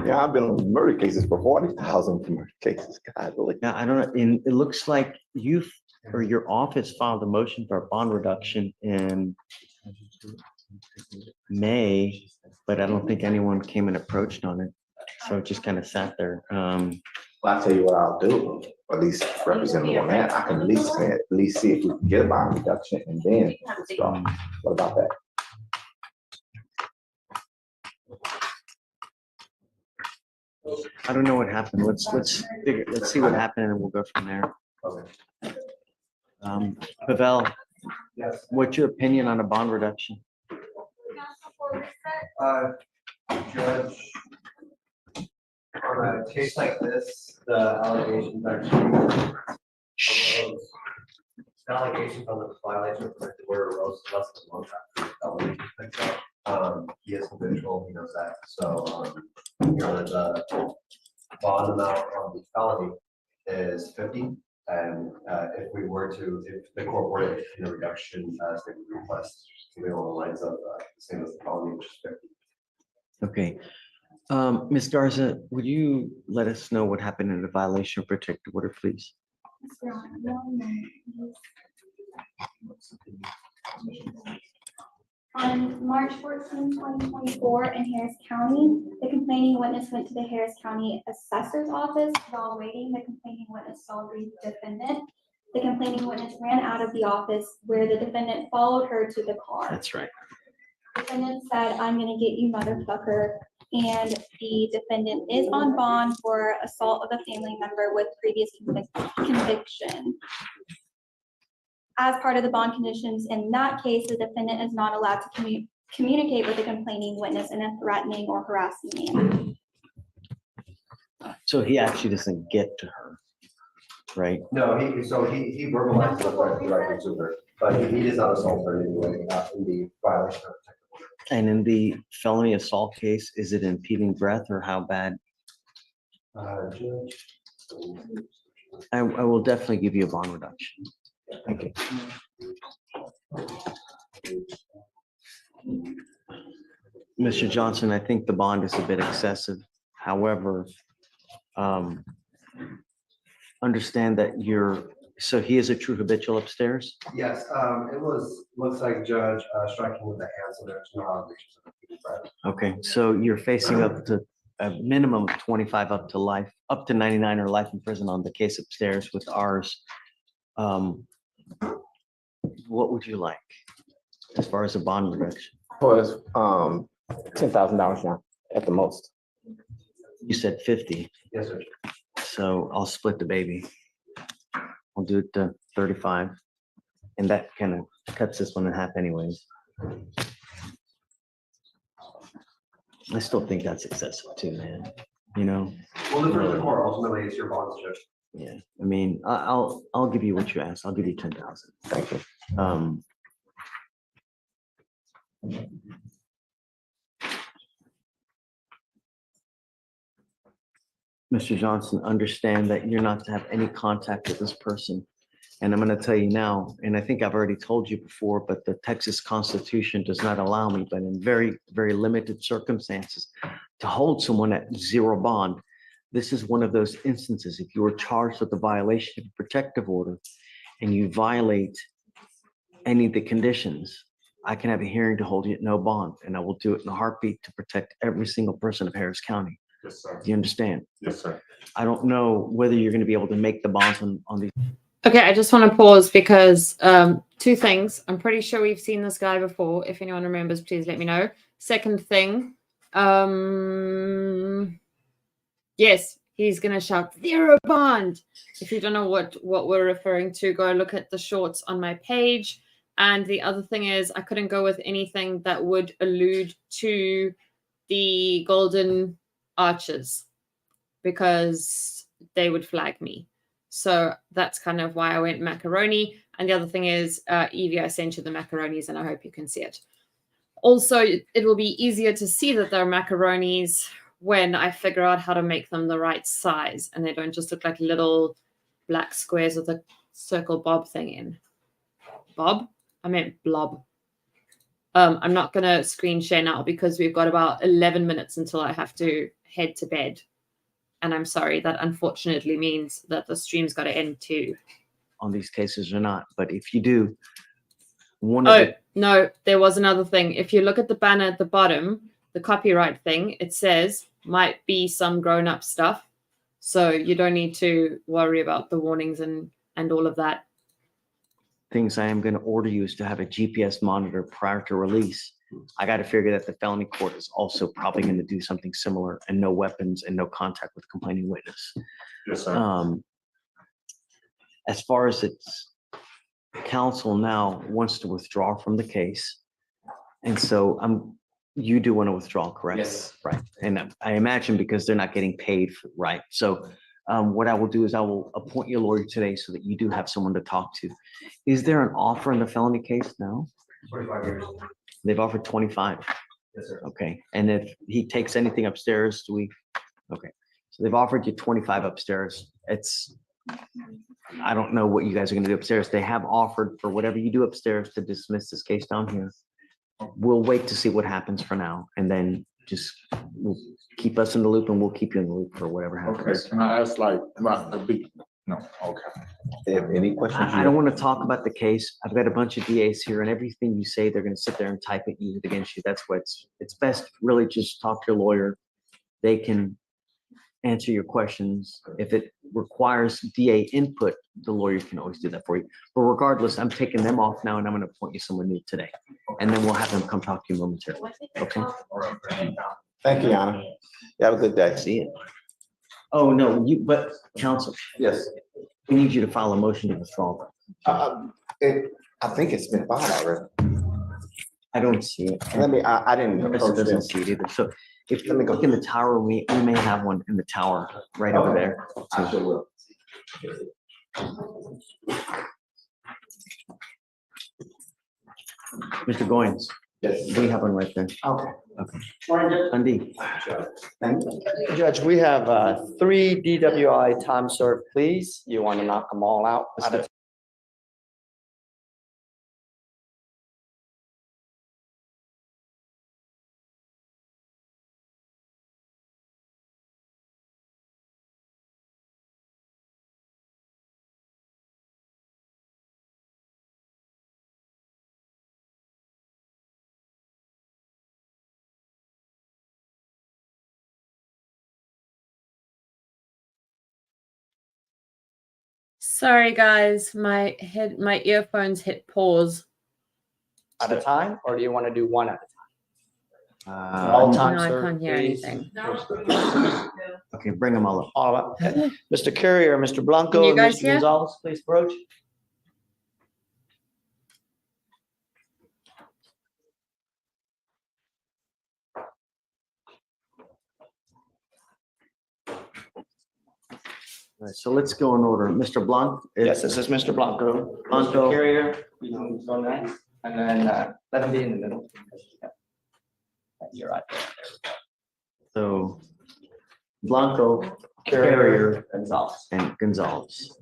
Yeah, I've been on murder cases for 40,000 for murder cases. God, really. Yeah, I don't know. And it looks like or your office filed a motion for a bond reduction in May, but I don't think anyone came and approached on it. So it just kind of sat there. Well, I'll tell you what I'll do, at least represent him on that. I can at least see if we can get a bond reduction and then withdraw. What about that? I don't know what happened. Let's see what happened and we'll go from there. Pavel, what's your opinion on a bond reduction? Judge, on a case like this, the allegations actually arose. The allegations on the violation of protective order arose less than a month after the felony was picked up. He is habitual, he knows that, so, the bond amount on the felony is 50. And if the court were to issue a reduction as they would request, something along the lines of the same as the felony, which is 50. Okay. Ms. Garza, would you let us know what happened in the violation of protective order, please? On March 14, 2024, in Harris County, the complaining witness went to the Harris County Assessor's Office. While waiting, the complaining witness saw the defendant. The complaining witness ran out of the office where the defendant followed her to the car. That's right. The defendant said, "I'm gonna get you, motherfucker." And the defendant is on bond for assault of a family member with previous conviction. As part of the bond conditions in that case, the defendant is not allowed to communicate with the complaining witness in a threatening or harassing manner. So he actually doesn't get to her, right? No, he verbalized the threat directly to her, but he does not assault her anyway, in the violation of protective order. And in the felony assault case, is it impeding breath or how bad? Judge. I will definitely give you a bond reduction. Okay. Mr. Johnson, I think the bond is a bit excessive. However, understand that so he is a true habitual upstairs? Yes, looks like Judge striking with the hands, so there's no allegations of impeding breath. Okay, so you're facing up to a minimum of 25 up to life, up to 99 or life in prison on the case upstairs with ours. What would you like as far as a bond reduction? Was $10,000 now at the most. You said 50. Yes, sir. So I'll split the baby. I'll do it to 35. And that kind of cuts this one in half anyways. I still think that's excessive too, man. You know? Well, the court ultimately it's your bond, Judge. Yeah, I mean, I'll give you what you asked. I'll give you 10,000. Thank you. Mr. Johnson, understand that you're not to have any contact with this person. And I'm going to tell you now, and I think I've already told you before, but the Texas Constitution does not allow me, but in very, very limited circumstances, to hold someone at zero bond. This is one of those instances. If you are charged with a violation of a protective order and you violate any of the conditions, I can have a hearing to hold you at no bond, and I will do it in a heartbeat to protect every single person of Harris County. Yes, sir. Do you understand? Yes, sir. I don't know whether you're going to be able to make the bonds on these. Okay, I just want to pause because two things. I'm pretty sure we've seen this guy before. If anyone remembers, please let me know. Second thing, yes, he's gonna shout zero bond. If you don't know what we're referring to, go look at the shorts on my page. And the other thing is, I couldn't go with anything that would allude to the golden arches because they would flag me. So that's kind of why I went macaroni. And the other thing is, Evie, I sent you the macaronis and I hope you can see it. Also, it will be easier to see that they're macaronis when I figure out how to make them the right size and they don't just look like little black squares with a circle bob thing in. Bob? I meant blob. I'm not going to screen share now because we've got about 11 minutes until I have to head to bed. And I'm sorry, that unfortunately means that the stream's got to end too. On these cases or not, but if you do, no, there was another thing. If you look at the banner at the bottom, the copyright thing, it says might be some grown-up stuff. So you don't need to worry about the warnings and all of that. things I am going to order you is to have a GPS monitor prior to release. I got to figure that the felony court is also probably going to do something similar, and no weapons and no contact with complaining witness. Yes, sir. As far as its counsel now wants to withdraw from the case. And so you do want to withdraw, correct? Yes. Right. And I imagine because they're not getting paid, right? So what I will do is I will appoint your lawyer today so that you do have someone to talk to. Is there an offer in the felony case now? 25 years. They've offered 25. Yes, sir. Okay. And if he takes anything upstairs, okay. So they've offered you 25 upstairs. I don't know what you guys are going to do upstairs. They have offered for whatever you do upstairs to dismiss this case down here. We'll wait to see what happens for now, and then just keep us in the loop, and we'll keep you in the loop for whatever happens. Okay, can I ask like about the big, no, okay. If any questions? I don't want to talk about the case. I've got a bunch of DAs here, and everything you say, they're going to sit there and type it, use it against you. That's why it's best really just talk to your lawyer. They can answer your questions. If it requires DA input, the lawyer can always do that for you. But regardless, I'm taking them off now, and I'm going to appoint you someone new today. And then we'll have them come talk to you momentarily. Okay? Thank you, Anna. You have a good day. See it. Oh, no, but counsel, Yes. we need you to file a motion to withdraw. I think it's been filed already. I don't see it. I didn't. Mr. approach doesn't them. see it either. So if you look in the tower, we may have one in the tower right over there. I sure will. Mr. Goins, Yes. we have one right there. Okay. Okay. Andy, Thank you. Judge, we have 3 DWI time served, please. You want to knock them all out? Sorry, guys, my earphones hit pause. At a time, or do you want to do one at a time? all time No, I served, can't hear please. anything. okay, bring them all up. All right. Okay. Mr. Courier, Mr. Blanco, Can you and guys Mr. hear? Gonzalez, please approach. All right, so let's go in order. Mr. Blanc? Yes, this is Mr. Blanco. Blanco. Mr. Courier, you know, go next, and then let him be in the middle. You're right. So Blanco, Courier, Gonzalez. and Gonzalez.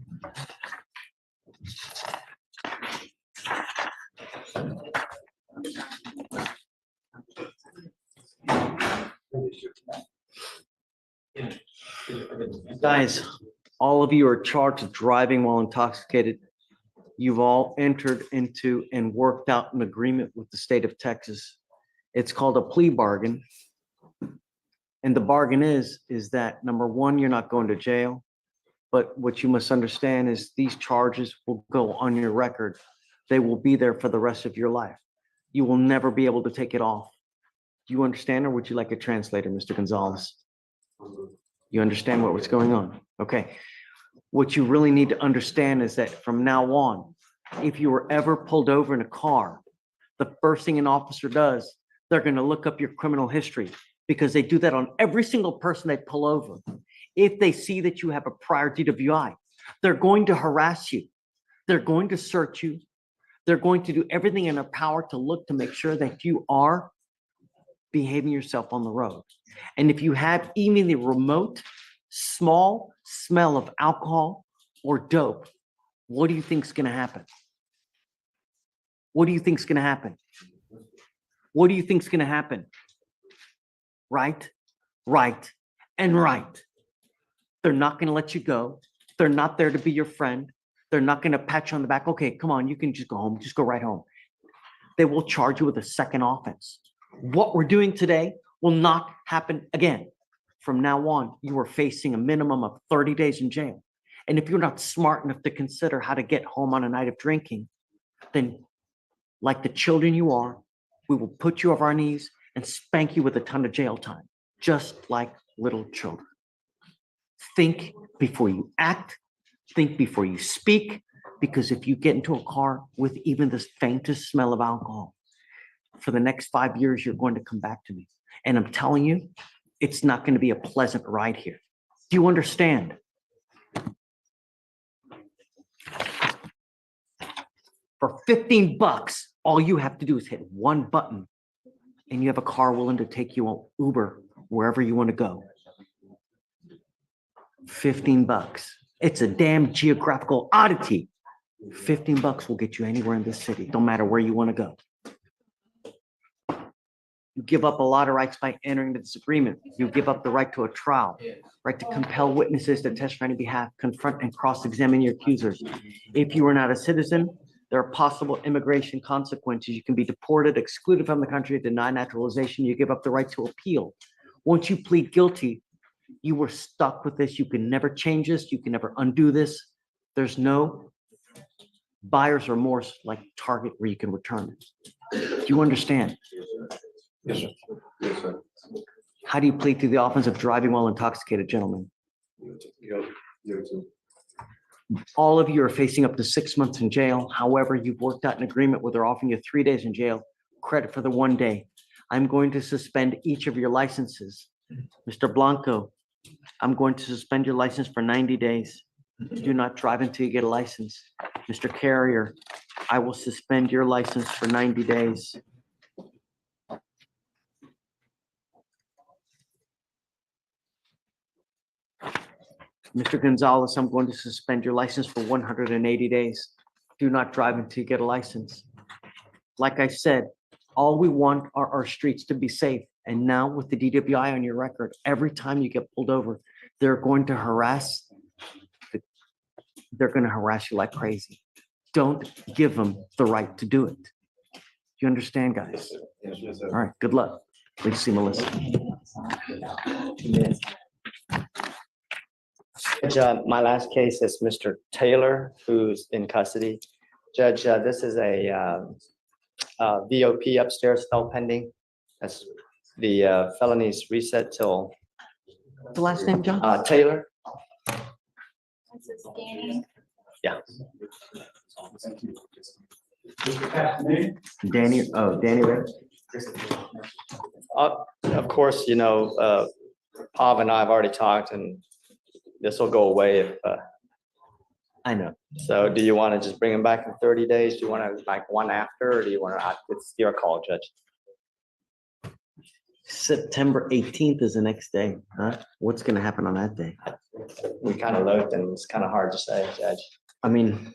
Guys, all of you are charged with driving while intoxicated. You've all entered into and worked out an agreement with the state of Texas. It's called a plea bargain. And the bargain is that number one, you're not going to jail. But what you must understand is these charges will go on your record. They will be there for the rest of your life. You will never be able to take it off. Do you understand, or would you like a translator, Mr. Gonzalez? You understand what's going on? Okay. What you really need to understand is that from now on, if you were ever pulled over in a car, the first thing an officer does, they're going to look up your criminal history, because they do that on every single person they pull over. If they see that you have a prior DWI, they're going to harass you. They're going to search you. They're going to do everything in their power to look to make sure that you are behaving yourself on the road. And if you have even the remote, small smell of alcohol or dope, what do you think is going to happen? What do you think is going to happen? What do you think is going to happen? Right, right, and right. They're not going to let you go. They're not there to be your friend. They're not going to pat you on the back. Okay, come on, you can just go home. Just go right home. They will charge you with a second offense. What we're doing today will not happen again. From now on, you are facing a minimum of 30 days in jail. And if you're not smart enough to consider how to get home on a night of drinking, then like the children you are, we will put you over our knees and spank you with a ton of jail time, just like little children. Think before you act, think before you speak, because if you get into a car with even the faintest smell of alcohol, for the next 5 years, you're going to come back to me. And I'm telling you, it's not going to be a pleasant ride here. Do you understand? For 15 bucks, all you have to do is hit one button and you have a car willing to take you on Uber wherever you want to go. 15 bucks. It's a damn geographical oddity. 15 bucks will get you anywhere in this city. Don't matter where you want to go. You give up a lot of rights by entering this agreement. You give up the right to a trial, right to compel witnesses to testify on your behalf, confront and cross-examine your accusers. If you are not a citizen, there are possible immigration consequences. You can be deported, excluded from the country, denied naturalization. You give up the right to appeal. Once you plead guilty, you were stuck with this. You can never change this. You can never undo this. There's no buyer's remorse like Target where you can return it. Do you understand? Yes, sir. Yes, sir. How do you plead to the offense of driving while intoxicated, gentlemen? All of you are facing up to 6 months in jail. However, you've worked out an agreement where they're offering you 3 days in jail, credit for the 1 day. I'm going to suspend each of your licenses. Mr. Blanco, I'm going to suspend your license for 90 days. Do not drive until you get a license. Mr. Carrier, I will suspend your license for 90 days. Mr. Gonzalez, I'm going to suspend your license for 180 days. Do not drive until you get a license. Like I said, all we want are our streets to be safe. And now with the DWI on your record, every time you get pulled over, they're going to harass you like crazy. Don't give them the right to do it. Do you understand, guys? Yes, sir. All right, good luck. Please see Melissa. Judge, my last case is Mr. Taylor, who's in custody. Judge, this is a VOP upstairs still pending. That's the felonies reset till. The last name, John? Taylor. This is Danny. Yeah. Danny, Ray. Of course, you know, Pav and I have already talked, and this will go away if. I know. So do you want to just bring him back in 30 days? Do you want to like one after, or do you want to, it's your call, Judge. September 18th is the next day, huh? What's gonna happen on that day? We kind of looked and it's kind of hard to say, Judge. I mean,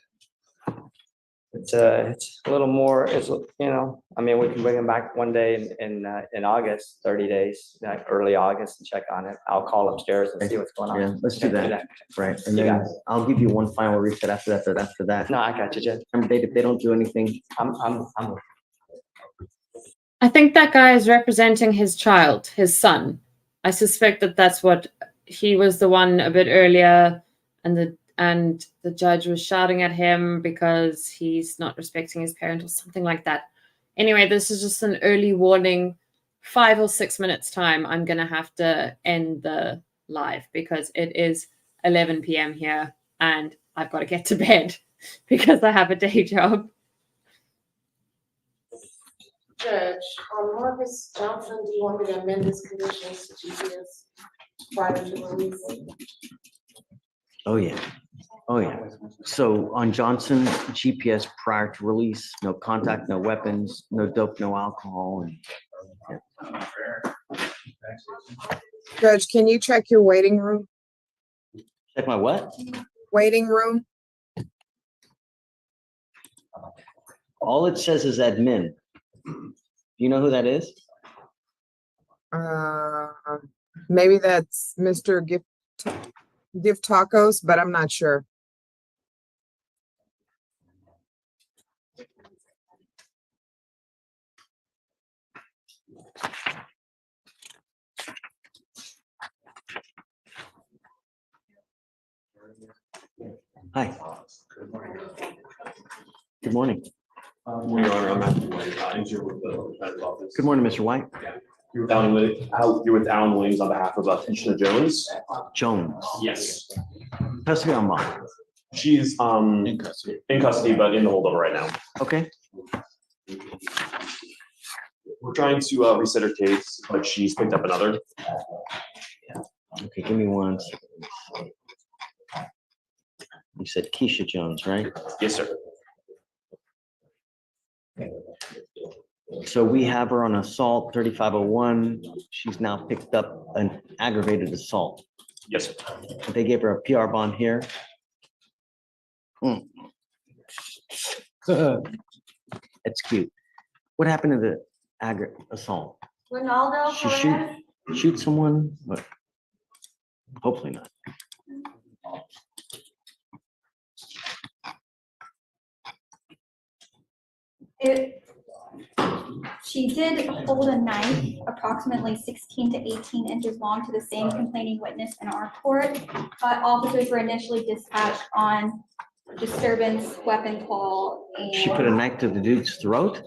it's a little more, it's, you know, I mean, we can bring him back one day in August, 30 days, like early August, and check on it. I'll call upstairs and see what's going on. yeah, let's do that. Right, and You then got it. I'll give you one final reset after that, but after that. No, I got you, Judge. Remember, if they don't do anything. I'm I think that guy is representing his child, his son. I suspect that that's what he was the one a bit earlier, and the judge was shouting at him because he's not respecting his parent or something like that. Anyway, this is just an early warning 5 or 6 minutes time, I'm going to have to end the live because it is 11 p.m. here and I've got to get to bed because I have a day job. Judge, Marcus Johnson, do you want me to amend his conditions to GPS prior to release? Oh, yeah. Oh, yeah. So on Johnson, GPS prior to release, no contact, no weapons, no dope, no alcohol. And Judge, can you check your waiting room? check my what? Waiting room? All it says is admin. Do you know who that is? Maybe that's Mr. Gift Tacos, but I'm not sure. Hi. Good morning. Your Honor, I'm here with the defense office. Good morning, Mr. White. You're with Alan Williams on behalf of Petitioner Jones. Jones. Yes. Custody on bond. She's in custody, but in the holdover right now. Okay. We're trying to reset her case, but she's picked up another. Okay, give me one second. You said Keisha Jones, right? Yes, sir. So we have her on assault 3501. She's now picked up an aggravated assault. Yes, sir. They gave her a PR bond here. That's cute. What happened to the assault? Ronaldo, She shoot someone? But hopefully not. She did hold a knife approximately 16 to 18 inches long to the same complaining witness in our court, but officers were initially dispatched on disturbance, weapon call, and. She put a knife to the dude's throat?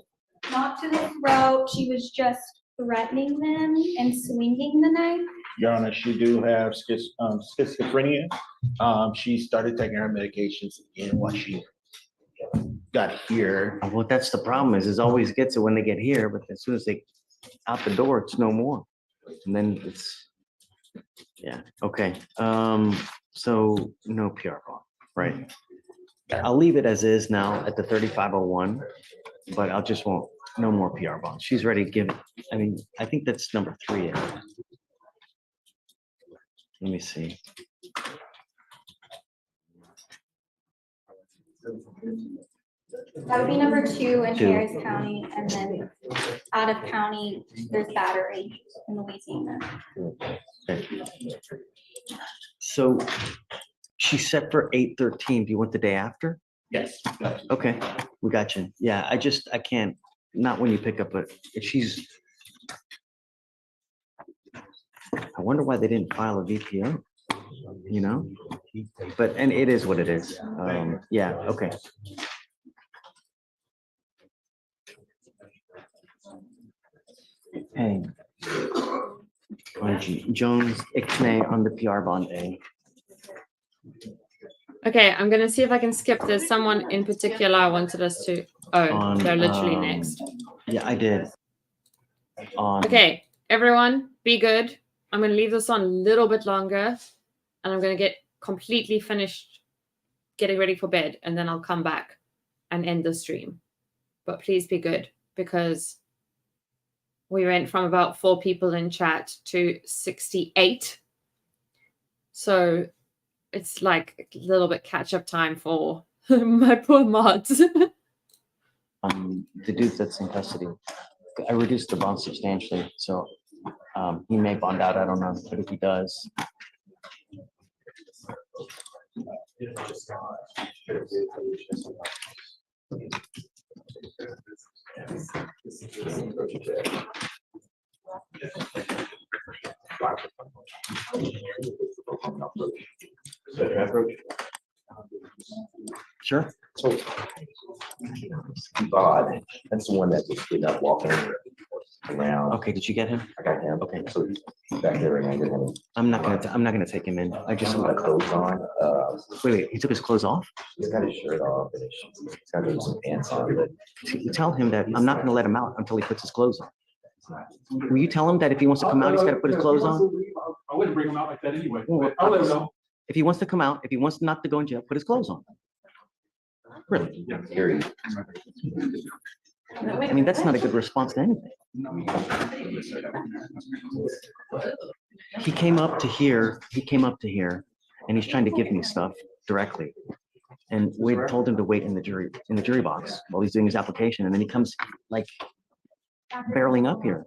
Not to the throat, she was just threatening them and swinging the knife. Your Honor, she do have schizophrenia. She started taking her medications again once she got here. Well, that's the problem is always gets it when they get here, but as soon as they out the door, it's no more. And then it's, yeah, okay. So no PR bond, right? I'll leave it as is now at the 3501, but I'll just won't, no more PR bonds. She's ready to give it. I mean, I think that's number 3. Let me see. That would be number 2 in 2. Harris County, and then out of county, there's battery in Louisiana. Okay. So she's set for 8/13. Do you want the day after? Yes. Okay, we got you. Yeah, I can't, not when you pick up if she's. I wonder why they didn't file a VPO, you know? But, and it is what it is. Yeah, okay. Hey. RG Jones, Ixnay on the PR bond A. Okay, I'm going to see if I can skip. There's someone in particular I wanted us to. Oh, they're literally next. Yeah, I did. Okay, everyone, be good. I'm going to leave this on a little bit longer and I'm going to get completely finished getting ready for bed and then I'll come back and end the stream. But please be good because we went from about 4 people in chat to 68. So it's like a little bit catch up time for my poor mods. The dude that's in custody, I reduced the bond substantially, so he may bond out, I don't know, but if he does. Sure. So, God, that's the one that just did not walk in. around. Okay, did you get him? I got him. Okay. So he's back there and I get him. I'm not gonna take him in. I just, Some of the clothes on. wait, he took his clothes off? He's got his shirt off and he's got some pants on, but You tell him that I'm not gonna let him out until he puts his clothes on. Will you tell him that if he wants to come out, he's gotta put his clothes on? I wouldn't bring him out like that anyway. Well, I'll let him know. If he wants to come out, if he wants not to go in jail, put his clothes on. Really? here he I mean, that's not a good response to anything. He came up to here, and he's trying to give me stuff directly. And we told him to wait in the jury box while he's doing his application, and then he comes like barreling up here.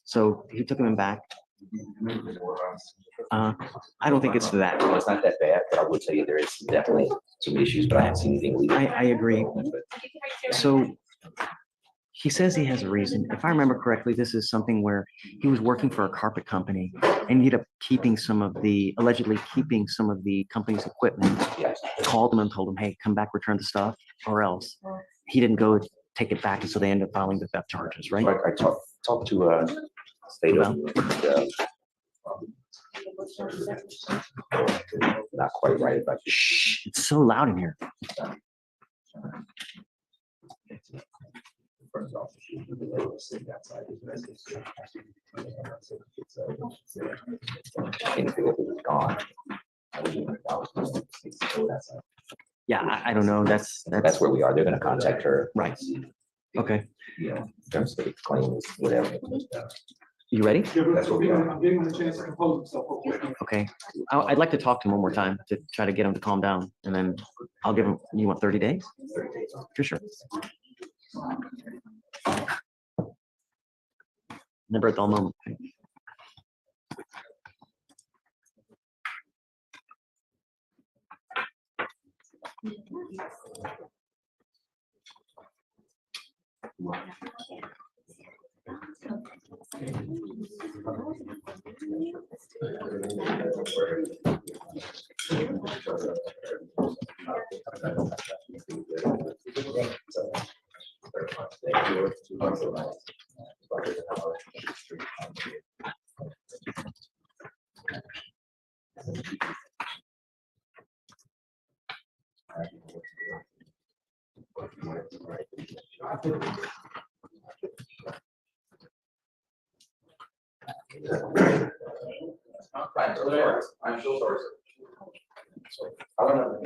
So he took him back. I don't think it's that. Well, it's not that bad, but I would tell you there is definitely some issues, but I haven't seen anything legal. I agree. So he says he has a reason. If I remember correctly, this is something where he was working for a carpet company and ended up allegedly keeping some of the company's equipment. Yes. Called him and told him, hey, come back, return the stuff, or else. He didn't go take it back, and so they ended up filing the theft charges, right? I talked to state of not quite right about you. Shh, it's so loud in here. Yeah, I don't know. That's where we are. They're gonna contact her. Right. Okay. Yeah. Terms of claims, whatever. You ready? That's what we are. I'm giving him a chance to compose himself. Real quick. Okay. I'd like to talk to him one more time to try to get him to calm down, and then I'll give him, you want 30 days? 30 days. For sure. Never a dull moment. I'm so sorry. I don't know.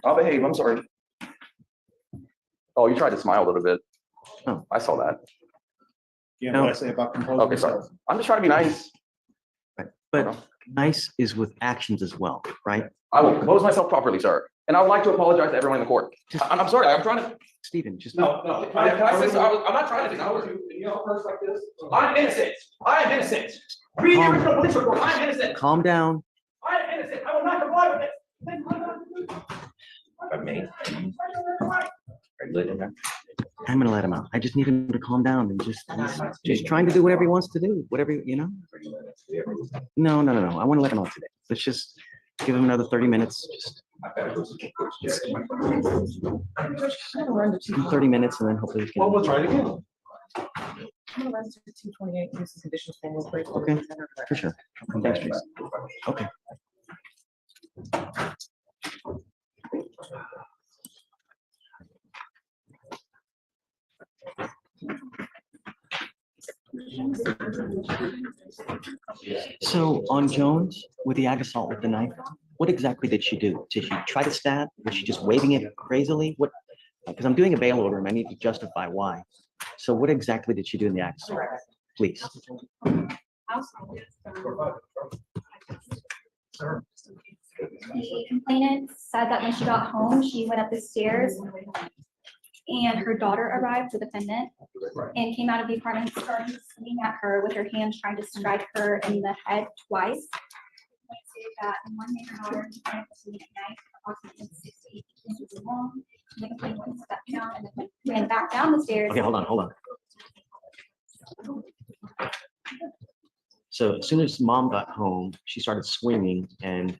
I'll behave, I'm sorry. Oh, you tried to smile a little bit. Oh, I saw that. You know what I say about composing Okay, sorry. yourself? I'm just trying to be nice. But nice is with actions as well, right? I will compose myself properly, sir. And I would like to apologize to everyone in the court. I'm sorry, I'm trying to. Stephen, just. No, can I say so? I'm not trying to deny you. You know, a person like this. I'm innocent. I am innocent. Read the original police report. I'm innocent. Calm down. I am innocent. I will not comply with it. I mean, are you letting him? I'm gonna let him out. I just need him to calm down and just trying to do whatever he wants to do, whatever, you know? No. I want to let him out today. Let's just give him another 30 minutes. Just 30 minutes and then hopefully we can. Well, we'll try it again. Okay, for sure. Thanks, Tracy. Okay. So on Jones, with the ag assault with the knife, what exactly did she do? Did she try to stab? Was she just waving it crazily? What? Because I'm doing a bail order and I need to justify why. So what exactly did she do in the ag assault? Please. The complainant said that when she got home, she went up the stairs and her daughter arrived, the defendant, and came out of the apartment, started swinging at her with her hands, trying to strike her in the head twice. That one made her daughter a knife approximately 6 to 8 inches long. The complainant stepped down and then ran back down the stairs. Okay, hold on. So as soon as mom got home, she started swinging and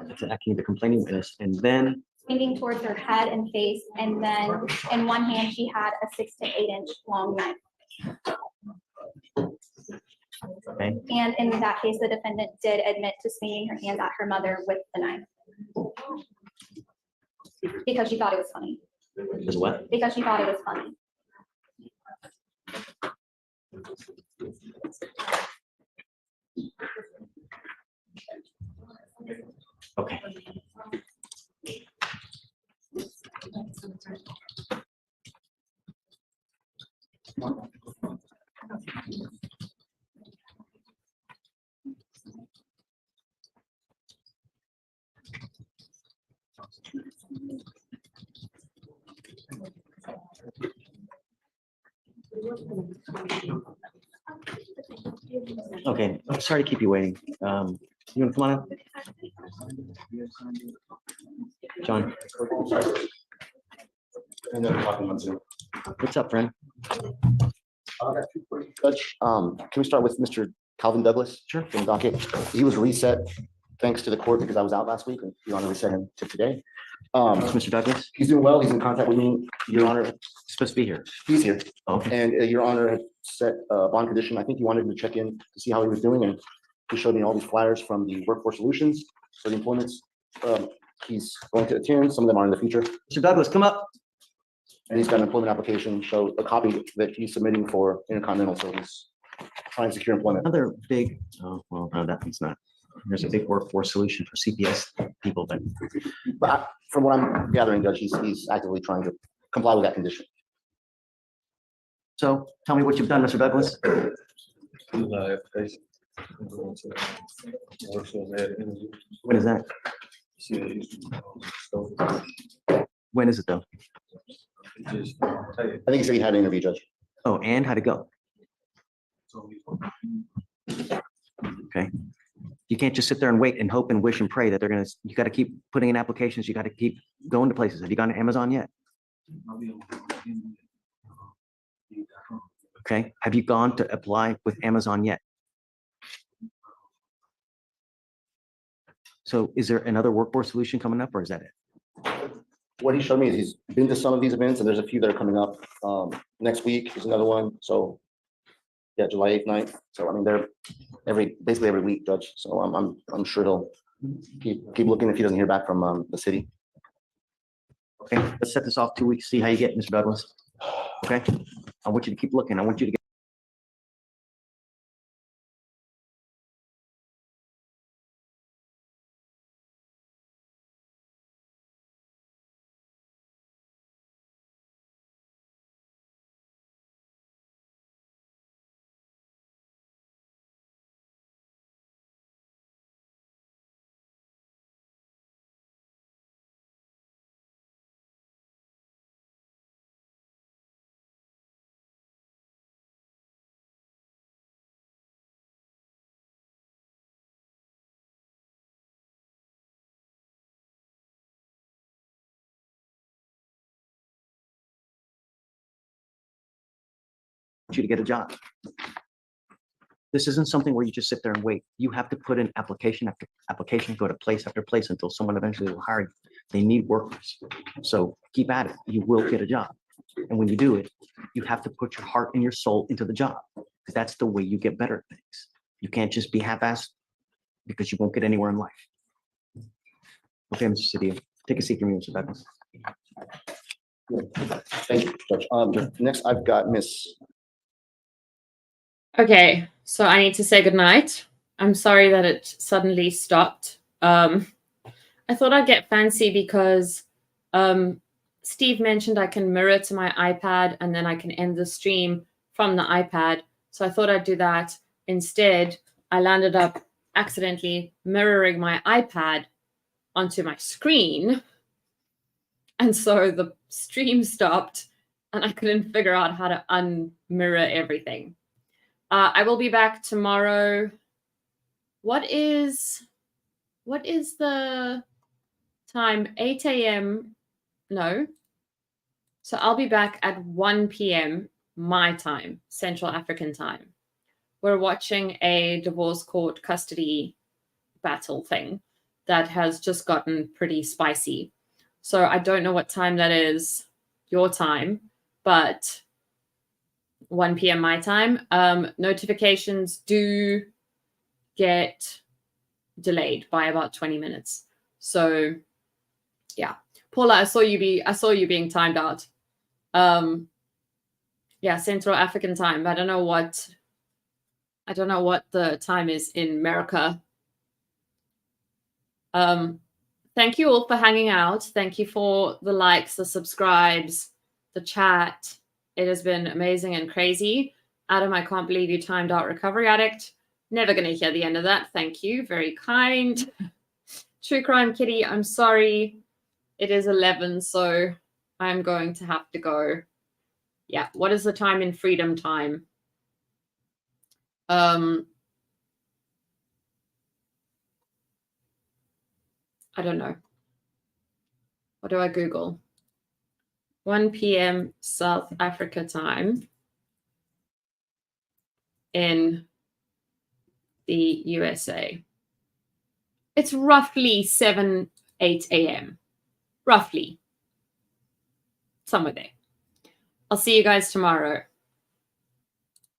attacking the complaining witness, and then swinging towards her head and face, and then in one hand, she had a 6 to 8 inch long knife. Okay. And in that case, the defendant did admit to swinging her hands at her mother with the knife. Because she thought it was funny. Because what? Because she thought it was funny. Okay. Okay, I'm sorry to keep you waiting. You want to come on up? John? What's up, friend? Judge, can we start with Mr. Calvin Douglas? Sure. From the docket. He was reset thanks to the court because I was out last week and Your Honor reset him to today. Mr. Douglas? He's doing well. He's in contact with me. Your Honor. Supposed to be here. He's here. Okay. And Your Honor had set bond condition. I think he wanted to check in to see how he was doing, and he showed me all these flyers from the Workforce Solutions for the employments he's going to attend. Some of them are in the future. Mr. Douglas, come up. And he's got an employment application, show a copy that he's submitting for Intercontinental, so he's trying to secure employment. Another big, oh, well, no, that one's not. There's a big workforce solution for CPS people, but From what I'm gathering, Judge, he's actively trying to comply with that condition. so tell me what you've done, Mr. Douglas. When is that? When is it though? I think he said he had an interview, Judge. Oh, and how'd it go? Okay. You can't just sit there and wait and hope and wish and pray that they're gonna, you gotta keep putting in applications, you gotta keep going to places. Have you gone to Amazon yet? Okay, have you gone to apply with Amazon yet? So is there another workforce solution coming up, or is that it? What he showed me is he's been to some of these events, and there's a few that are coming up. Next week is another one, so yeah, July 8th, 9th. So I mean, they're basically every week, Judge. So I'm sure he'll keep looking if he doesn't hear back from the city. Okay, let's set this off 2 weeks, see how you get, Mr. Douglas. Okay, I want you to keep looking. I want you to get. You to get a job. This isn't something where you just sit there and wait. You have to put in application after application, go to place after place until someone eventually will hire you. They need workers. So keep at it. You will get a job. And when you do it, you have to put your heart and your soul into the job, because that's the way you get better at things. You can't just be half-assed, because you won't get anywhere in life. Okay, Mr. Cedillo, take a seat for me, Mr. Douglas. Thank you, Judge. Next, I've got Miss. Okay, so I need to say goodnight. I'm sorry that it suddenly stopped. I thought I'd get fancy because Steve mentioned I can mirror to my iPad and then I can end the stream from the iPad. So I thought I'd do that. Instead, I landed up accidentally mirroring my iPad onto my screen. And so the stream stopped and I couldn't figure out how to unmirror everything. I will be back tomorrow. What is the time? 8 a.m. No. So I'll be back at 1 p.m. my time, Central African time. We're watching a divorce court custody battle thing that has just gotten pretty spicy. So I don't know what time that is your time, but 1 p.m. my time. Notifications do get delayed by about 20 minutes. So yeah. Paula, I saw you being timed out. Yeah, Central African time. I don't know what the time is in America. Thank you all for hanging out. Thank you for the likes, the subscribes, the chat. It has been amazing and crazy. Adam, I can't believe you timed out Recovery Addict. Never going to hear the end of that. Thank you. Very kind. True Crime Kitty, I'm sorry. It is 11, so I'm going to have to go. Yeah, what is the time in Freedom Time? I don't know. What do I Google? 1 p.m. South Africa time in the USA. It's roughly 7, 8 a.m. Roughly. Somewhere there. I'll see you guys tomorrow.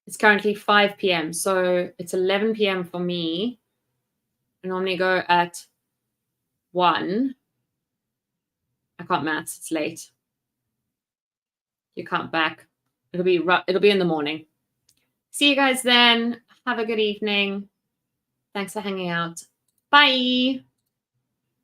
It's currently 5 p.m. So it's 11 p.m. for me. I normally go at 1. I can't maths. It's late. You can't back. It'll be in the morning. See you guys then. Have a good evening. Thanks for hanging out. Bye.